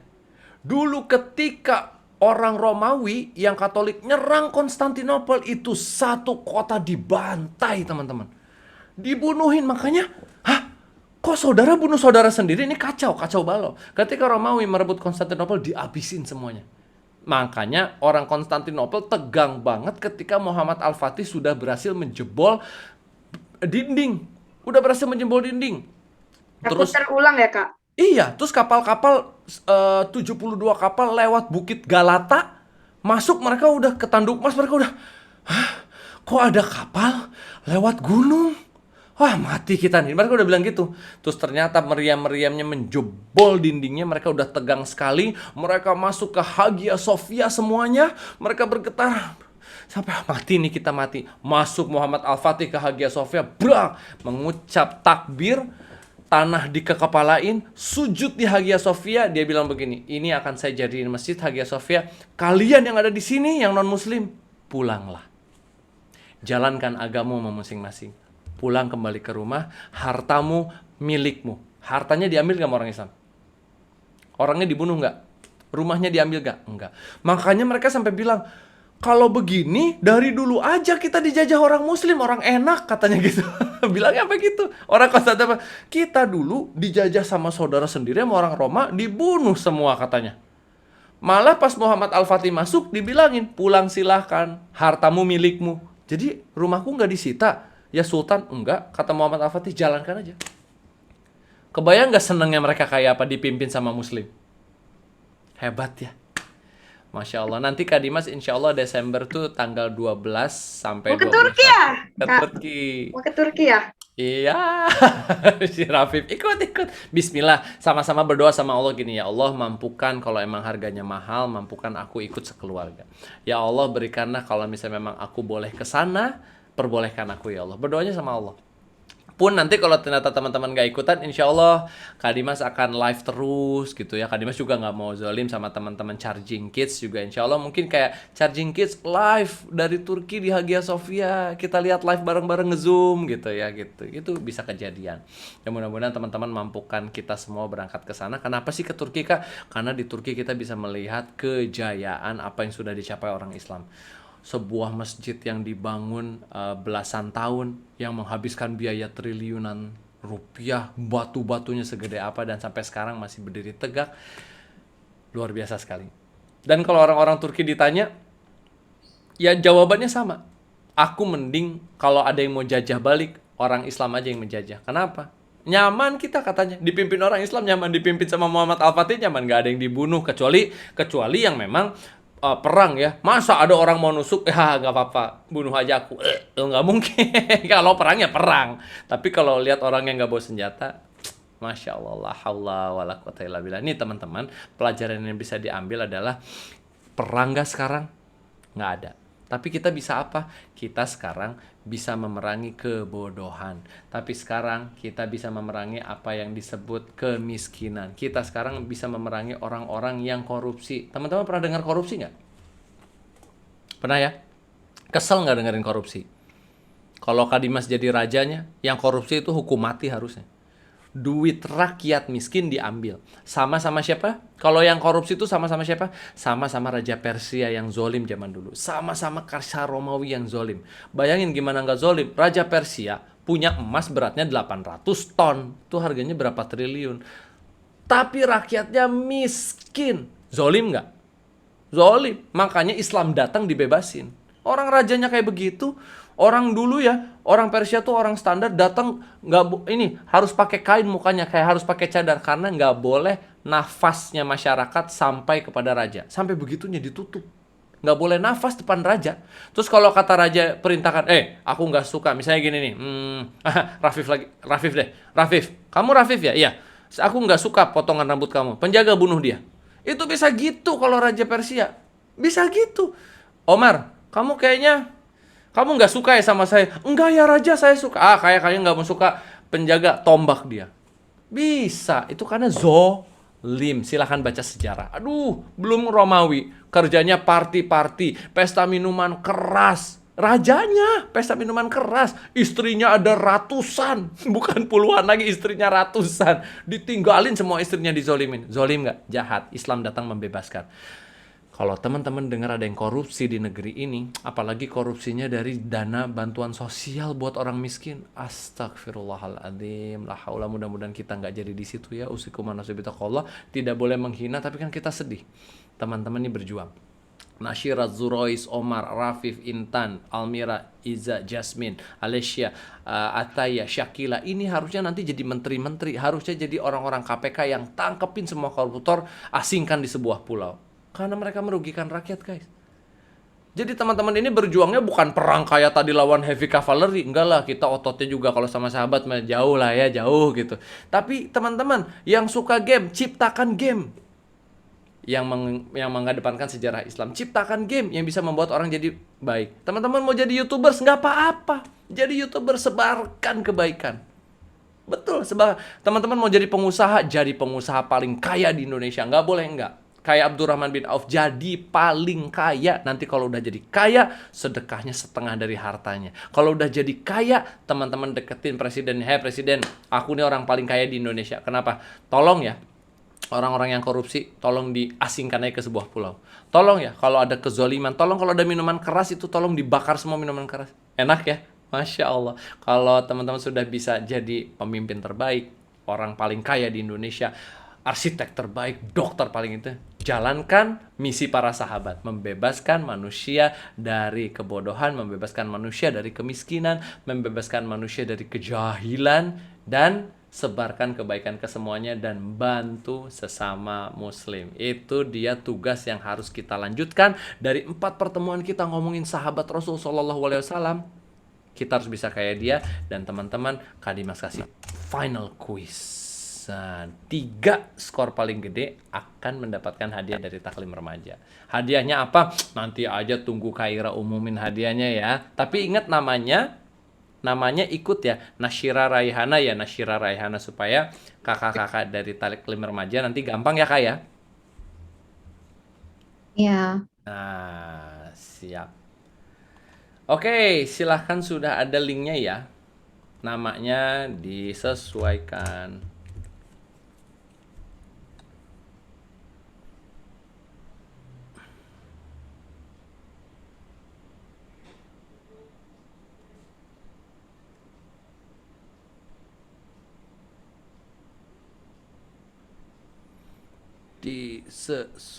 Dulu ketika orang Romawi yang Katolik nyerang Konstantinopel, itu satu kota dibantai teman-teman. Dibunuhin, makanya, kok saudara bunuh saudara sendiri? Ini kacau balau. Ketika Romawi merebut Konstantinopel, dihabisin semuanya. Makanya orang Konstantinopel tegang banget ketika Muhammad Al-Fatih sudah berhasil menjebol dinding. Udah berhasil menjebol dinding. Terus terulang ya Kak? Iya, terus kapal-kapal 72 kapal lewat Bukit Galata masuk, mereka udah ketanduk mas, mereka udah, kok ada kapal lewat gunung? Wah, mati kita nih. Mereka udah bilang gitu. Terus ternyata meriam-meriamnya menjebol dindingnya. Mereka udah tegang sekali. Mereka masuk ke Hagia Sophia semuanya. Mereka bergetar. Sampai mati nih, kita mati. Masuk Muhammad Al-Fatih ke Hagia Sophia. Brang! Mengucap takbir. Tanah dikekepalain. Sujud di Hagia Sophia. Dia bilang begini, ini akan saya jadiin masjid Hagia Sophia. Kalian yang ada di sini, yang non-muslim, pulanglah. Jalankan agamamu masing-masing. Pulang kembali ke rumah, hartamu milikmu. Hartanya diambil nggak sama orang Islam? Orangnya dibunuh nggak? Rumahnya diambil nggak? Enggak. Makanya mereka sampai bilang, kalau begini dari dulu aja kita dijajah orang Muslim, orang enak katanya gitu. Bilangnya apa gitu? Orang Konstantinopel, kita dulu dijajah sama saudara sendiri sama orang Roma, dibunuh semua katanya. Malah pas Muhammad Al-Fatih masuk, dibilangin, pulang silahkan, hartamu milikmu. Jadi rumahku nggak disita. Ya Sultan, enggak. Kata Muhammad Al-Fatih, jalankan aja. Kebayang nggak senengnya mereka kayak apa dipimpin sama Muslim? Hebat ya. Masya Allah. Nanti Kak Dimas insya Allah Desember tuh tanggal 12 sampai 21. Mau ke Turki ya? Ke Turki. Mau ke Turki ya? Iya. Si Rafif, ikut. Bismillah. Sama-sama berdoa sama Allah gini, ya Allah mampukan kalau emang harganya mahal, mampukan aku ikut sekeluarga. Ya Allah berikanlah kalau misalnya memang aku boleh ke sana, perbolehkan aku ya Allah. Berdoanya sama Allah. Pun nanti kalau ternyata teman-teman gak ikutan, insya Allah Kak Dimas akan live terus gitu ya. Kak Dimas juga gak mau zalim sama teman-teman Charging Kids juga. Insya Allah mungkin kayak Charging Kids live dari Turki di Hagia Sophia. Kita lihat live bareng-bareng nge-zoom gitu ya gitu. Itu bisa kejadian. Ya mudah-mudahan teman-teman mampukan kita semua berangkat ke sana. Kenapa sih ke Turki, Kak? Karena di Turki kita bisa melihat kejayaan apa yang sudah dicapai orang Islam. Sebuah masjid yang dibangun belasan tahun, yang menghabiskan biaya triliunan rupiah, batu-batunya segede apa, dan sampai sekarang masih berdiri tegak. Luar biasa sekali. Dan kalau orang-orang Turki ditanya, ya jawabannya sama. Aku mending kalau ada yang mau jajah balik, orang Islam aja yang menjajah. Kenapa? Nyaman kita katanya, dipimpin orang Islam nyaman, dipimpin sama Muhammad Al-Fatih nyaman, gak ada yang dibunuh, kecuali yang memang perang ya. Masa ada orang mau nusuk, ya nggak apa-apa, bunuh aja aku. Nggak mungkin. Kalau perang ya perang. Tapi kalau lihat orang yang nggak bawa senjata, Masya Allah, la haula wala quwata illa billah. Ini teman-teman, pelajaran yang bisa diambil adalah perang nggak sekarang? Nggak ada. Tapi kita bisa apa? Kita sekarang bisa memerangi kebodohan. Tapi sekarang kita bisa memerangi apa yang disebut kemiskinan. Kita sekarang bisa memerangi orang-orang yang korupsi. Teman-teman pernah dengar korupsi nggak? Pernah ya? Kesel nggak dengerin korupsi? Kalau Kak Dimas jadi rajanya, yang korupsi itu hukum mati harusnya. Duit rakyat miskin diambil. Sama-sama siapa? Kalau yang korupsi itu sama-sama siapa? Sama-sama Raja Persia yang zolim zaman dulu. Sama-sama Kaisar Romawi yang zolim. Bayangin gimana nggak zolim. Raja Persia punya emas beratnya 800 ton. Itu harganya berapa triliun. Tapi rakyatnya miskin. Zolim nggak? Zolim. Makanya Islam datang dibebasin. Orang rajanya kayak begitu. Orang dulu ya, orang Persia tuh orang standar datang ini harus pakai kain mukanya, kayak harus pakai cadar karena nggak boleh nafasnya masyarakat sampai kepada raja. Sampai begitunya ditutup. Nggak boleh nafas depan raja. Terus kalau kata raja perintahkan, aku nggak suka. Misalnya gini nih, Rafif deh. Rafif, kamu Rafif ya? Iya. Aku nggak suka potongan rambut kamu. Penjaga bunuh dia. Itu bisa gitu kalau Raja Persia. Bisa gitu. Omar, kamu nggak suka ya sama saya? Enggak ya Raja, saya suka. Kayaknya nggak mau suka. Penjaga tombak dia. Bisa. Itu karena zolim. Silahkan baca sejarah. Aduh, belum Romawi. Kerjanya party-party. Pesta minuman keras. Rajanya pesta minuman keras. Istrinya ada ratusan. Bukan puluhan lagi, istrinya ratusan. Ditinggalin semua istrinya, dizolimin. Zolim nggak? Jahat. Islam datang membebaskan. Kalau teman-teman dengar ada yang korupsi di negeri ini, apalagi korupsinya dari dana bantuan sosial buat orang miskin, astagfirullahaladzim, la haula, mudah-mudahan kita nggak jadi di situ ya. Usikum anasubitaqallah, tidak boleh menghina, tapi kan kita sedih. Teman-teman ini berjuang. Nashirat, Zurois, Omar, Rafif, Intan, Almira, Iza, Jasmine, Alessia, Ataya, Syakila, ini harusnya nanti jadi menteri-menteri, harusnya jadi orang-orang KPK yang tangkepin semua koruptor, asingkan di sebuah pulau. Karena mereka merugikan rakyat, guys. Jadi teman-teman ini berjuangnya bukan perang kayak tadi lawan heavy cavalry. Enggak lah, kita ototnya juga kalau sama sahabat jauh lah ya, jauh gitu. Tapi teman-teman yang suka game, ciptakan game. Yang mengedepankan sejarah Islam. Ciptakan game yang bisa membuat orang jadi baik. Teman-teman mau jadi YouTubers, nggak apa-apa. Jadi YouTuber, sebarkan kebaikan. Betul, teman-teman mau jadi pengusaha paling kaya di Indonesia. Nggak boleh enggak. Kayak Abdurrahman bin Auf, jadi paling kaya. Nanti kalau udah jadi kaya, sedekahnya setengah dari hartanya. Kalau udah jadi kaya, teman-teman deketin presiden. Hei presiden, aku nih orang paling kaya di Indonesia. Kenapa? Tolong ya, orang-orang yang korupsi, tolong diasingkan aja ke sebuah pulau. Tolong ya, kalau ada kezoliman, tolong kalau ada minuman keras itu tolong dibakar semua minuman keras. Enak ya? Masya Allah. Kalau teman-teman sudah bisa jadi pemimpin terbaik, orang paling kaya di Indonesia, arsitek terbaik, dokter paling itu, jalankan misi para sahabat, membebaskan manusia dari kebodohan, membebaskan manusia dari kemiskinan, membebaskan manusia dari kejahilan, dan sebarkan kebaikan ke semuanya dan bantu sesama muslim. Itu dia tugas yang harus kita lanjutkan. Dari 4 pertemuan kita ngomongin sahabat Rasul SAW, kita harus bisa kayak dia. Dan teman-teman, Kak Dimas kasih final quiz. bisa 3 skor paling gede akan mendapatkan hadiah dari Taklim Remaja. Hadiahnya apa? Nanti aja tunggu Kaira umumin hadiahnya ya. Tapi ingat namanya ikut ya, Nasyira Raihana ya, Nasyira Raihana, supaya kakak-kakak dari Taklim Remaja nanti gampang ya Kak ya. Iya. Nah, siap. Oke, silahkan, sudah ada linknya ya. Namanya disesuaikan. Disesuaikan.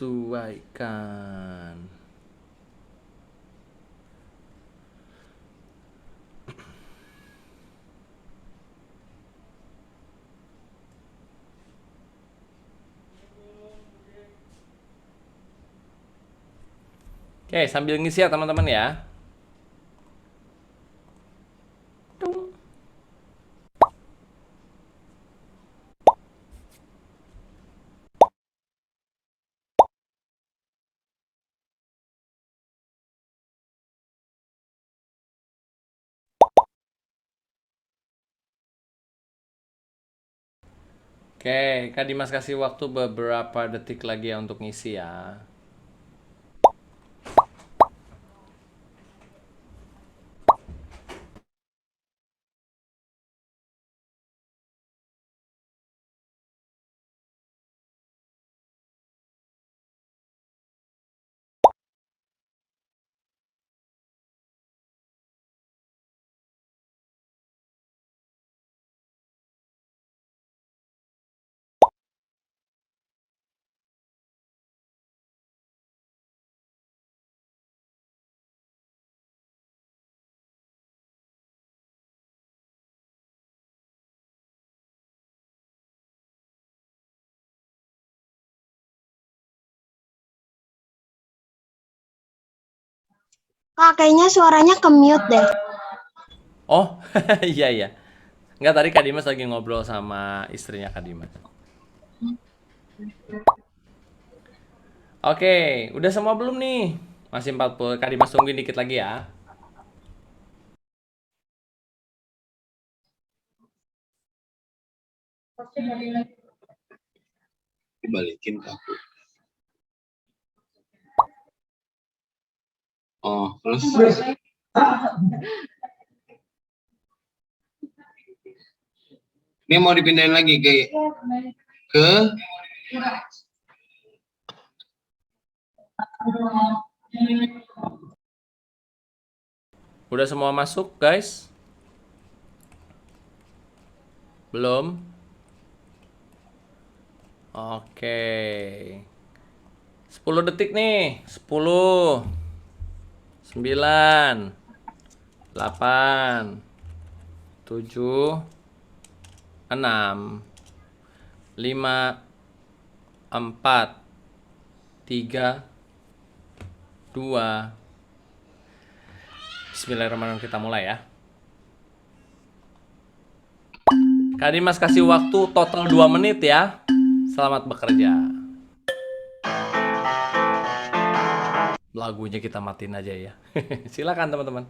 Oke, sambil ngisi ya teman-teman ya. Oke, Kak Dimas kasih waktu beberapa detik lagi ya untuk ngisi ya. Kak, kayaknya suaranya ke-mute deh. Oh, iya iya. Enggak, tadi Kak Dimas lagi ngobrol sama istrinya Kak Dimas. Oke, udah semua belum nih? Masih 40. Kak Dimas tungguin dikit lagi ya. Dibalikin ke aku. Oh, terus ini mau dipindahin lagi ke Udah semua masuk, guys? Belum? Oke. 10 detik nih. 10, 9, 8, 7, 6, 5, 4, 3, 2. Bismillahirrahmanirrahim, kita mulai ya. Kak Dimas kasih waktu total 2 menit ya. Selamat bekerja. Lagunya kita matiin aja ya. Silakan teman-teman.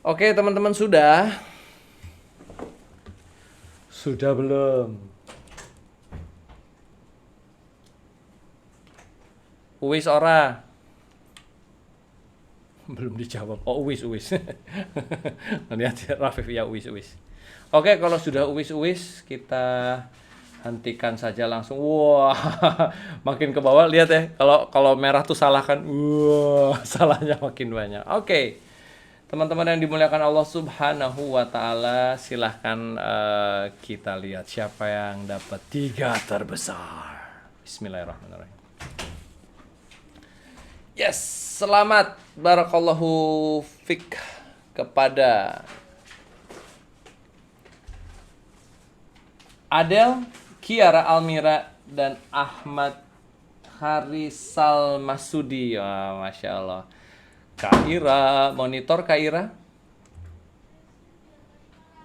Oke, teman-teman sudah? Sudah belum? Uwis ora? Belum dijawab. Oh, uwis. Lihat ya, Rafif ya uwis. Oke, kalau sudah uwis, kita hentikan saja langsung. Wah, makin ke bawah. Lihat ya, kalau merah tuh salah kan. Wah, salahnya makin banyak. Oke. Teman-teman yang dimuliakan Allah Subhanahu wa taala, silahkan kita lihat siapa yang dapat 3 terbesar. Bismillahirrahmanirrahim. Yes, selamat barakallahu fik kepada Adel, Kiara Almira, dan Ahmad Harisal Masudi. Wah, Masya Allah. Kak Ira, monitor Kak Ira?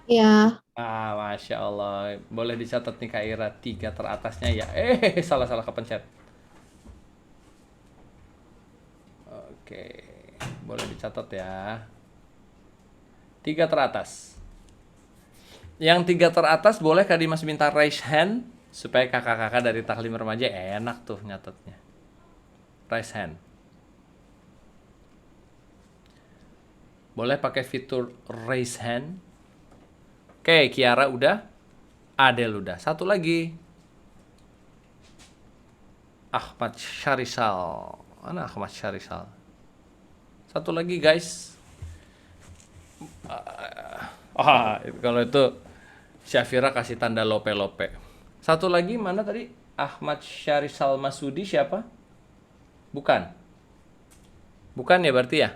Ya. Masya Allah. Boleh dicatat nih Kak Ira, 3 teratasnya ya. Salah kepencet. Oke, boleh dicatat ya. 3 teratas. Yang 3 teratas boleh Kak Dimas minta raise hand supaya kakak-kakak dari taklim remaja enak tuh nyatetnya. Raise hand. Boleh pakai fitur raise hand. Oke, Kiara udah. Adel udah. Satu lagi. Ahmad Syarisal. Mana Ahmad Syarisal? Satu lagi guys. Kalau itu Syafira kasih tanda lope-lope. Satu lagi mana tadi? Ahmad Syarisal Masudi siapa? Bukan. Bukan ya berarti ya?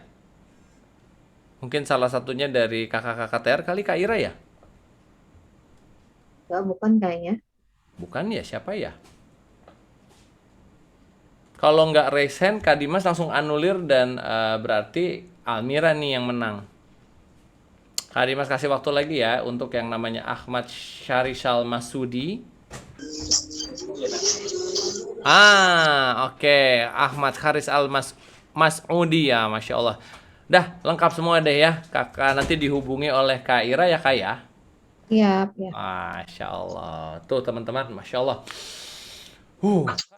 Mungkin salah satunya dari kakak-kakak TR kali Kak Ira ya? Enggak, bukan kayaknya. Bukan ya, siapa ya? Kalau nggak raise hand, Kak Dimas langsung anulir dan berarti Almira nih yang menang. Kak Dimas kasih waktu lagi ya untuk yang namanya Ahmad Syarisal Masudi. Oke. Ahmad Harisal Masudi ya, Masya Allah. Dah, lengkap semua deh ya. Kakak nanti dihubungi oleh Kak Ira ya Kak ya? Iya, ya. Masya Allah. Tuh teman-teman, Masya Allah.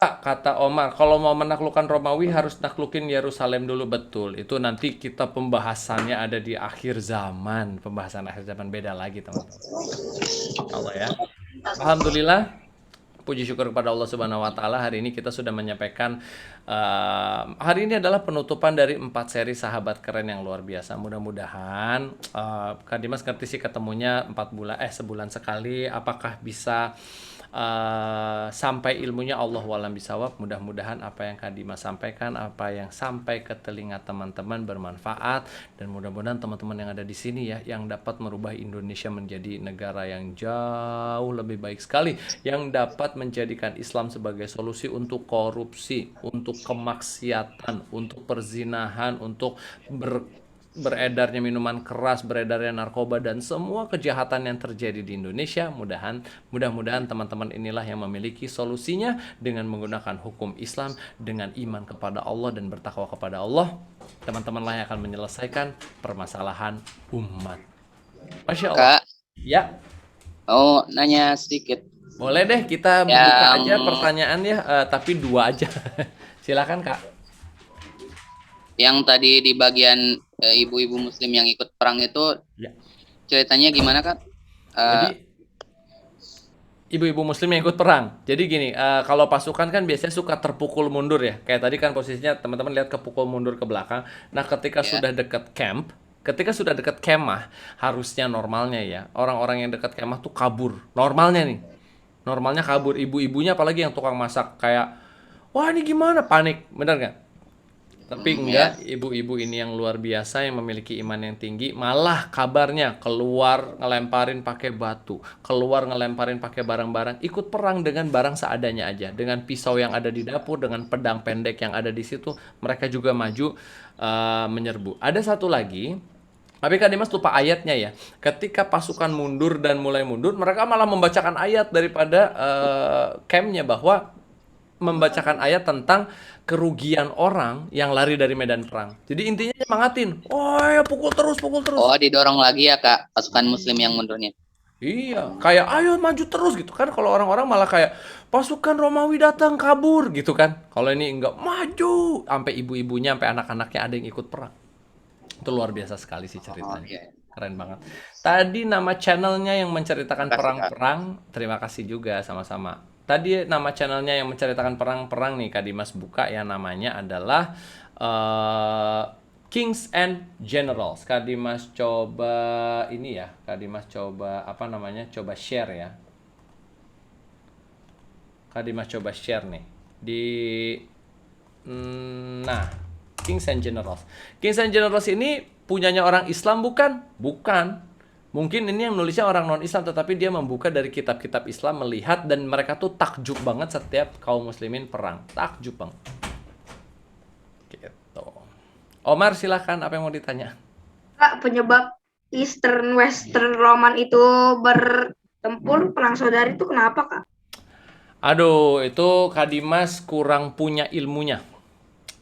Kak, kata Omar, kalau mau menaklukkan Romawi harus naklukin Yerusalem dulu. Betul, itu nanti kita pembahasannya ada di akhir zaman. Pembahasan akhir zaman beda lagi teman-teman. Allah ya. Alhamdulillah, puji syukur kepada Allah Subhanahu wa taala, hari ini kita sudah menyampaikan hari ini adalah penutupan dari 4 seri sahabat keren yang luar biasa. Mudah-mudahan Kak Dimas ngerti sih ketemunya 4 bulan sebulan sekali, apakah bisa sampai ilmunya Allah walam bisawab. Mudah-mudahan apa yang Kak Dimas sampaikan, apa yang sampai ke telinga teman-teman bermanfaat, dan mudah-mudahan teman-teman yang ada di sini ya yang dapat merubah Indonesia menjadi negara yang jauh lebih baik sekali, yang dapat menjadikan Islam sebagai solusi untuk korupsi, untuk kemaksiatan, untuk perzinahan, untuk beredarnya minuman keras, beredarnya narkoba, dan semua kejahatan yang terjadi di Indonesia. Mudah-mudahan teman-teman inilah yang memiliki solusinya dengan menggunakan hukum Islam, dengan iman kepada Allah dan bertakwa kepada Allah. Teman-teman lah yang akan menyelesaikan permasalahan umat. Masya Allah. Kak, Ya, mau nanya sedikit. boleh deh kita buka aja pertanyaan ya, tapi 2 aja. Silakan Kak. Yang tadi di bagian ibu-ibu muslim yang ikut perang itu Ya. ceritanya gimana Kak? Jadi ibu-ibu muslim yang ikut perang. Jadi gini, kalau pasukan kan biasanya suka terpukul mundur ya. Kayak tadi kan posisinya teman-teman lihat kepukul mundur ke belakang. Nah, ketika sudah dekat camp, ketika sudah dekat kemah, harusnya normalnya ya, orang-orang yang dekat kemah tuh kabur. Normalnya nih. Normalnya kabur. Ibu-ibunya apalagi yang tukang masak kayak, wah ini gimana? Panik. Bener nggak? Tapi enggak, ibu-ibu ini yang luar biasa, yang memiliki iman yang tinggi, malah kabarnya keluar ngelemparin pakai batu, keluar ngelemparin pakai barang-barang, ikut perang dengan barang seadanya aja, dengan pisau yang ada di dapur, dengan pedang pendek yang ada di situ, mereka juga maju menyerbu. Ada satu lagi, tapi Kak Dimas lupa ayatnya ya. Ketika pasukan mundur dan mulai mundur, mereka malah membacakan ayat daripada campnya, bahwa membacakan ayat tentang kerugian orang yang lari dari medan perang. Jadi intinya nyemangatin, oh ya pukul terus, pukul terus. Oh, didorong lagi ya Kak, pasukan muslim yang mundurnya. Iya, kayak ayo maju terus gitu kan. Kalau orang-orang malah kayak pasukan Romawi datang kabur gitu kan. Kalau ini enggak, maju, sampai ibu-ibunya, sampai anak-anaknya ada yang ikut perang. Itu luar biasa sekali sih Oh, ceritanya. iya. Keren banget. Tadi nama channelnya yang menceritakan Terima kasih, Kak. perang-perang. Terima kasih juga sama-sama. Tadi nama channelnya yang menceritakan perang-perang nih Kak Dimas buka, yang namanya adalah Kings and Generals. Kak Dimas coba ini ya. Kak Dimas coba apa namanya? Coba share ya. Kak Dimas coba share nih di nah, Kings and Generals. Kings and Generals ini punyanya orang Islam bukan? Bukan. Mungkin ini yang nulisnya orang non-Islam, tetapi dia membuka dari kitab-kitab Islam, melihat, dan mereka tuh takjub banget setiap kaum muslimin perang. Takjub banget. Gitu. Omar silahkan, apa yang mau ditanya? Kak, penyebab Eastern Western Roman itu bertempur perang saudara itu kenapa, Kak? Aduh, itu Kak Dimas kurang punya ilmunya.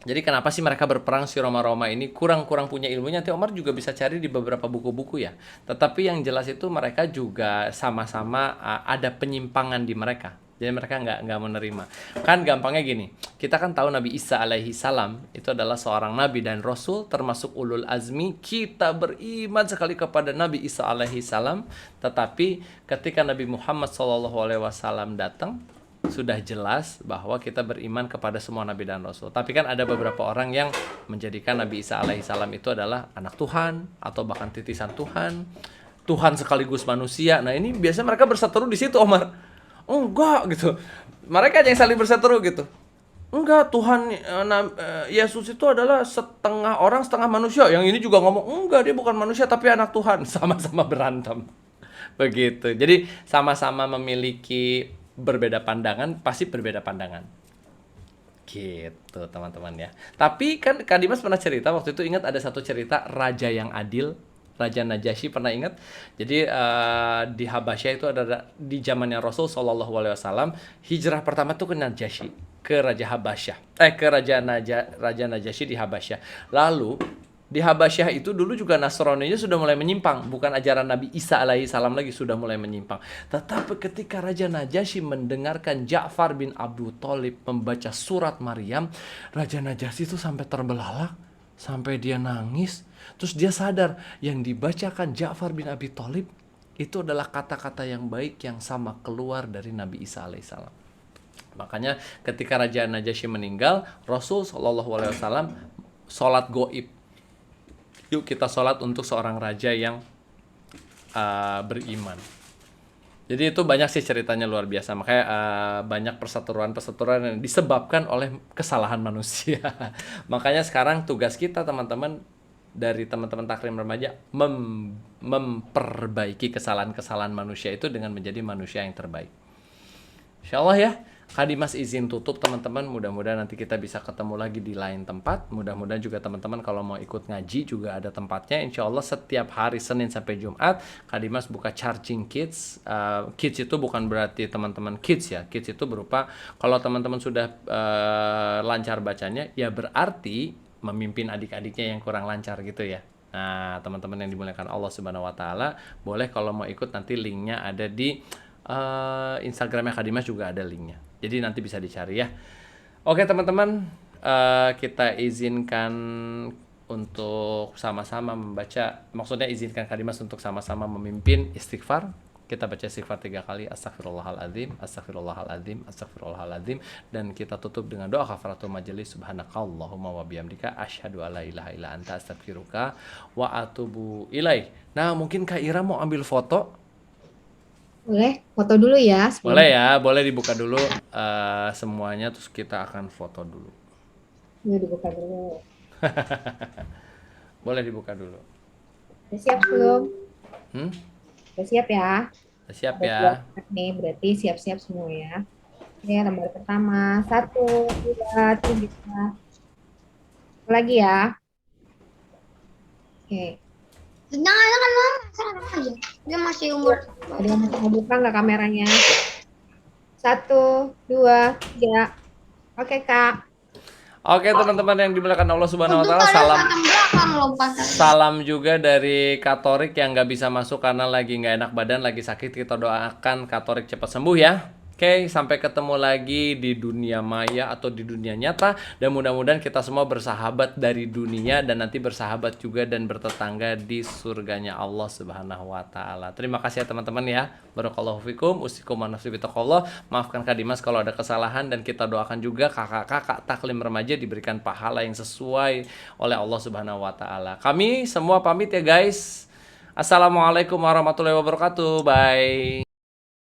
Jadi kenapa sih mereka berperang si Roma-Roma ini? Kurang punya ilmunya. Nanti Omar juga bisa cari di beberapa buku-buku ya. Tetapi yang jelas itu mereka juga sama-sama ada penyimpangan di mereka. Jadi mereka nggak menerima. Kan gampangnya gini, kita kan tahu Nabi Isa alaihi salam itu adalah seorang nabi dan rasul termasuk ulul azmi. Kita beriman sekali kepada Nabi Isa alaihi salam. Tetapi ketika Nabi Muhammad SAW datang, sudah jelas bahwa kita beriman kepada semua nabi dan rasul. Tapi kan ada beberapa orang yang menjadikan Nabi Isa alaihissalam itu adalah anak Tuhan atau bahkan titisan Tuhan, Tuhan sekaligus manusia. Nah ini biasanya mereka berseteru di situ, Omar. Enggak gitu. Mereka yang saling berseteru gitu. Enggak, Tuhan Yesus itu adalah setengah orang setengah manusia. Yang ini juga ngomong enggak, dia bukan manusia tapi anak Tuhan. Sama-sama berantem. Begitu. Jadi sama-sama memiliki berbeda pandangan, pasti berbeda pandangan. Gitu teman-teman ya. Tapi kan Kak Dimas pernah cerita waktu itu, ingat ada satu cerita raja yang adil, Raja Najasyi, pernah ingat? Jadi di Habasyah itu ada di zamannya Rasul SAW, hijrah pertama tuh ke Najasyi, ke Raja Habasyah. Ke Raja Najasyi di Habasyah. Lalu di Habasyah itu dulu juga Nasraninya sudah mulai menyimpang, bukan ajaran Nabi Isa alaihi salam lagi, sudah mulai menyimpang. Tetapi ketika Raja Najasyi mendengarkan Ja'far bin Abu Thalib membaca surat Maryam, Raja Najasyi itu sampai terbelalak, sampai dia nangis. Terus dia sadar yang dibacakan Ja'far bin Abi Thalib itu adalah kata-kata yang baik yang sama keluar dari Nabi Isa alaihi salam. Makanya ketika Raja Najasyi meninggal, Rasul SAW sholat goib. Yuk kita sholat untuk seorang raja yang beriman. Jadi itu banyak sih ceritanya, luar biasa. Makanya banyak perseteruan yang disebabkan oleh kesalahan manusia. Makanya sekarang tugas kita teman-teman, dari teman-teman taklim remaja, memperbaiki kesalahan-kesalahan manusia itu dengan menjadi manusia yang terbaik. Insya Allah ya. Kak Dimas izin tutup teman-teman, mudah-mudahan nanti kita bisa ketemu lagi di lain tempat. Mudah-mudahan juga teman-teman kalau mau ikut ngaji juga ada tempatnya. Insya Allah setiap hari Senin sampai Jumat Kak Dimas buka Charging Kids. Kids itu bukan berarti teman-teman kids ya. Kids itu berupa kalau teman-teman sudah lancar bacanya, ya berarti memimpin adik-adiknya yang kurang lancar gitu ya. Nah teman-teman yang dimuliakan Allah Subhanahu Wa Taala, boleh kalau mau ikut, nanti linknya ada di Instagramnya Kak Dimas, juga ada linknya. Jadi nanti bisa dicari ya. Oke teman-teman, kita izinkan untuk sama-sama membaca, maksudnya izinkan Kak Dimas untuk sama-sama memimpin istighfar. Kita baca istighfar 3 kali, astagfirullahaladzim, astagfirullahaladzim, astagfirullahaladzim. Dan kita tutup dengan doa kafaratul majelis, subhanakallahumma wa bihamdika, asyhadu alla ilaha illa anta, astaghfiruka wa atubu ilaih. Nah mungkin Kak Ira mau ambil foto. Boleh, foto dulu ya. Boleh ya, boleh dibuka dulu semuanya, terus kita akan foto dulu. Ini dibuka dulu. Boleh dibuka dulu. Udah siap belum? Udah siap ya? Udah siap Ada ya. 2 nih, berarti siap-siap semua ya. Oke, lembar pertama. 1, 2, 3. Lagi ya. Oke. Jangan mama, sekarang aja. Dia masih umur. Ada yang mau buka nggak kameranya? 1, 2, 3. Oke, Kak. Oke teman-teman yang dimuliakan Allah Subhanahu wa taala, salam juga dari Katorik yang nggak bisa masuk karena lagi nggak enak badan, lagi sakit. Kita doakan Katorik cepat sembuh ya. Oke, sampai ketemu lagi di dunia maya atau di dunia nyata, dan mudah-mudahan kita semua bersahabat dari dunia dan nanti bersahabat juga dan bertetangga di surganya Allah Subhanahu wa taala. Terima kasih ya teman-teman ya. Barakallahu fikum, usikum wa nafsi bitaqallah. Maafkan Kak Dimas kalau ada kesalahan, dan kita doakan juga kakak-kakak taklim remaja diberikan pahala yang sesuai oleh Allah Subhanahu wa taala. Kami semua pamit ya guys. Assalamualaikum warahmatullahi wabarakatuh. Bye.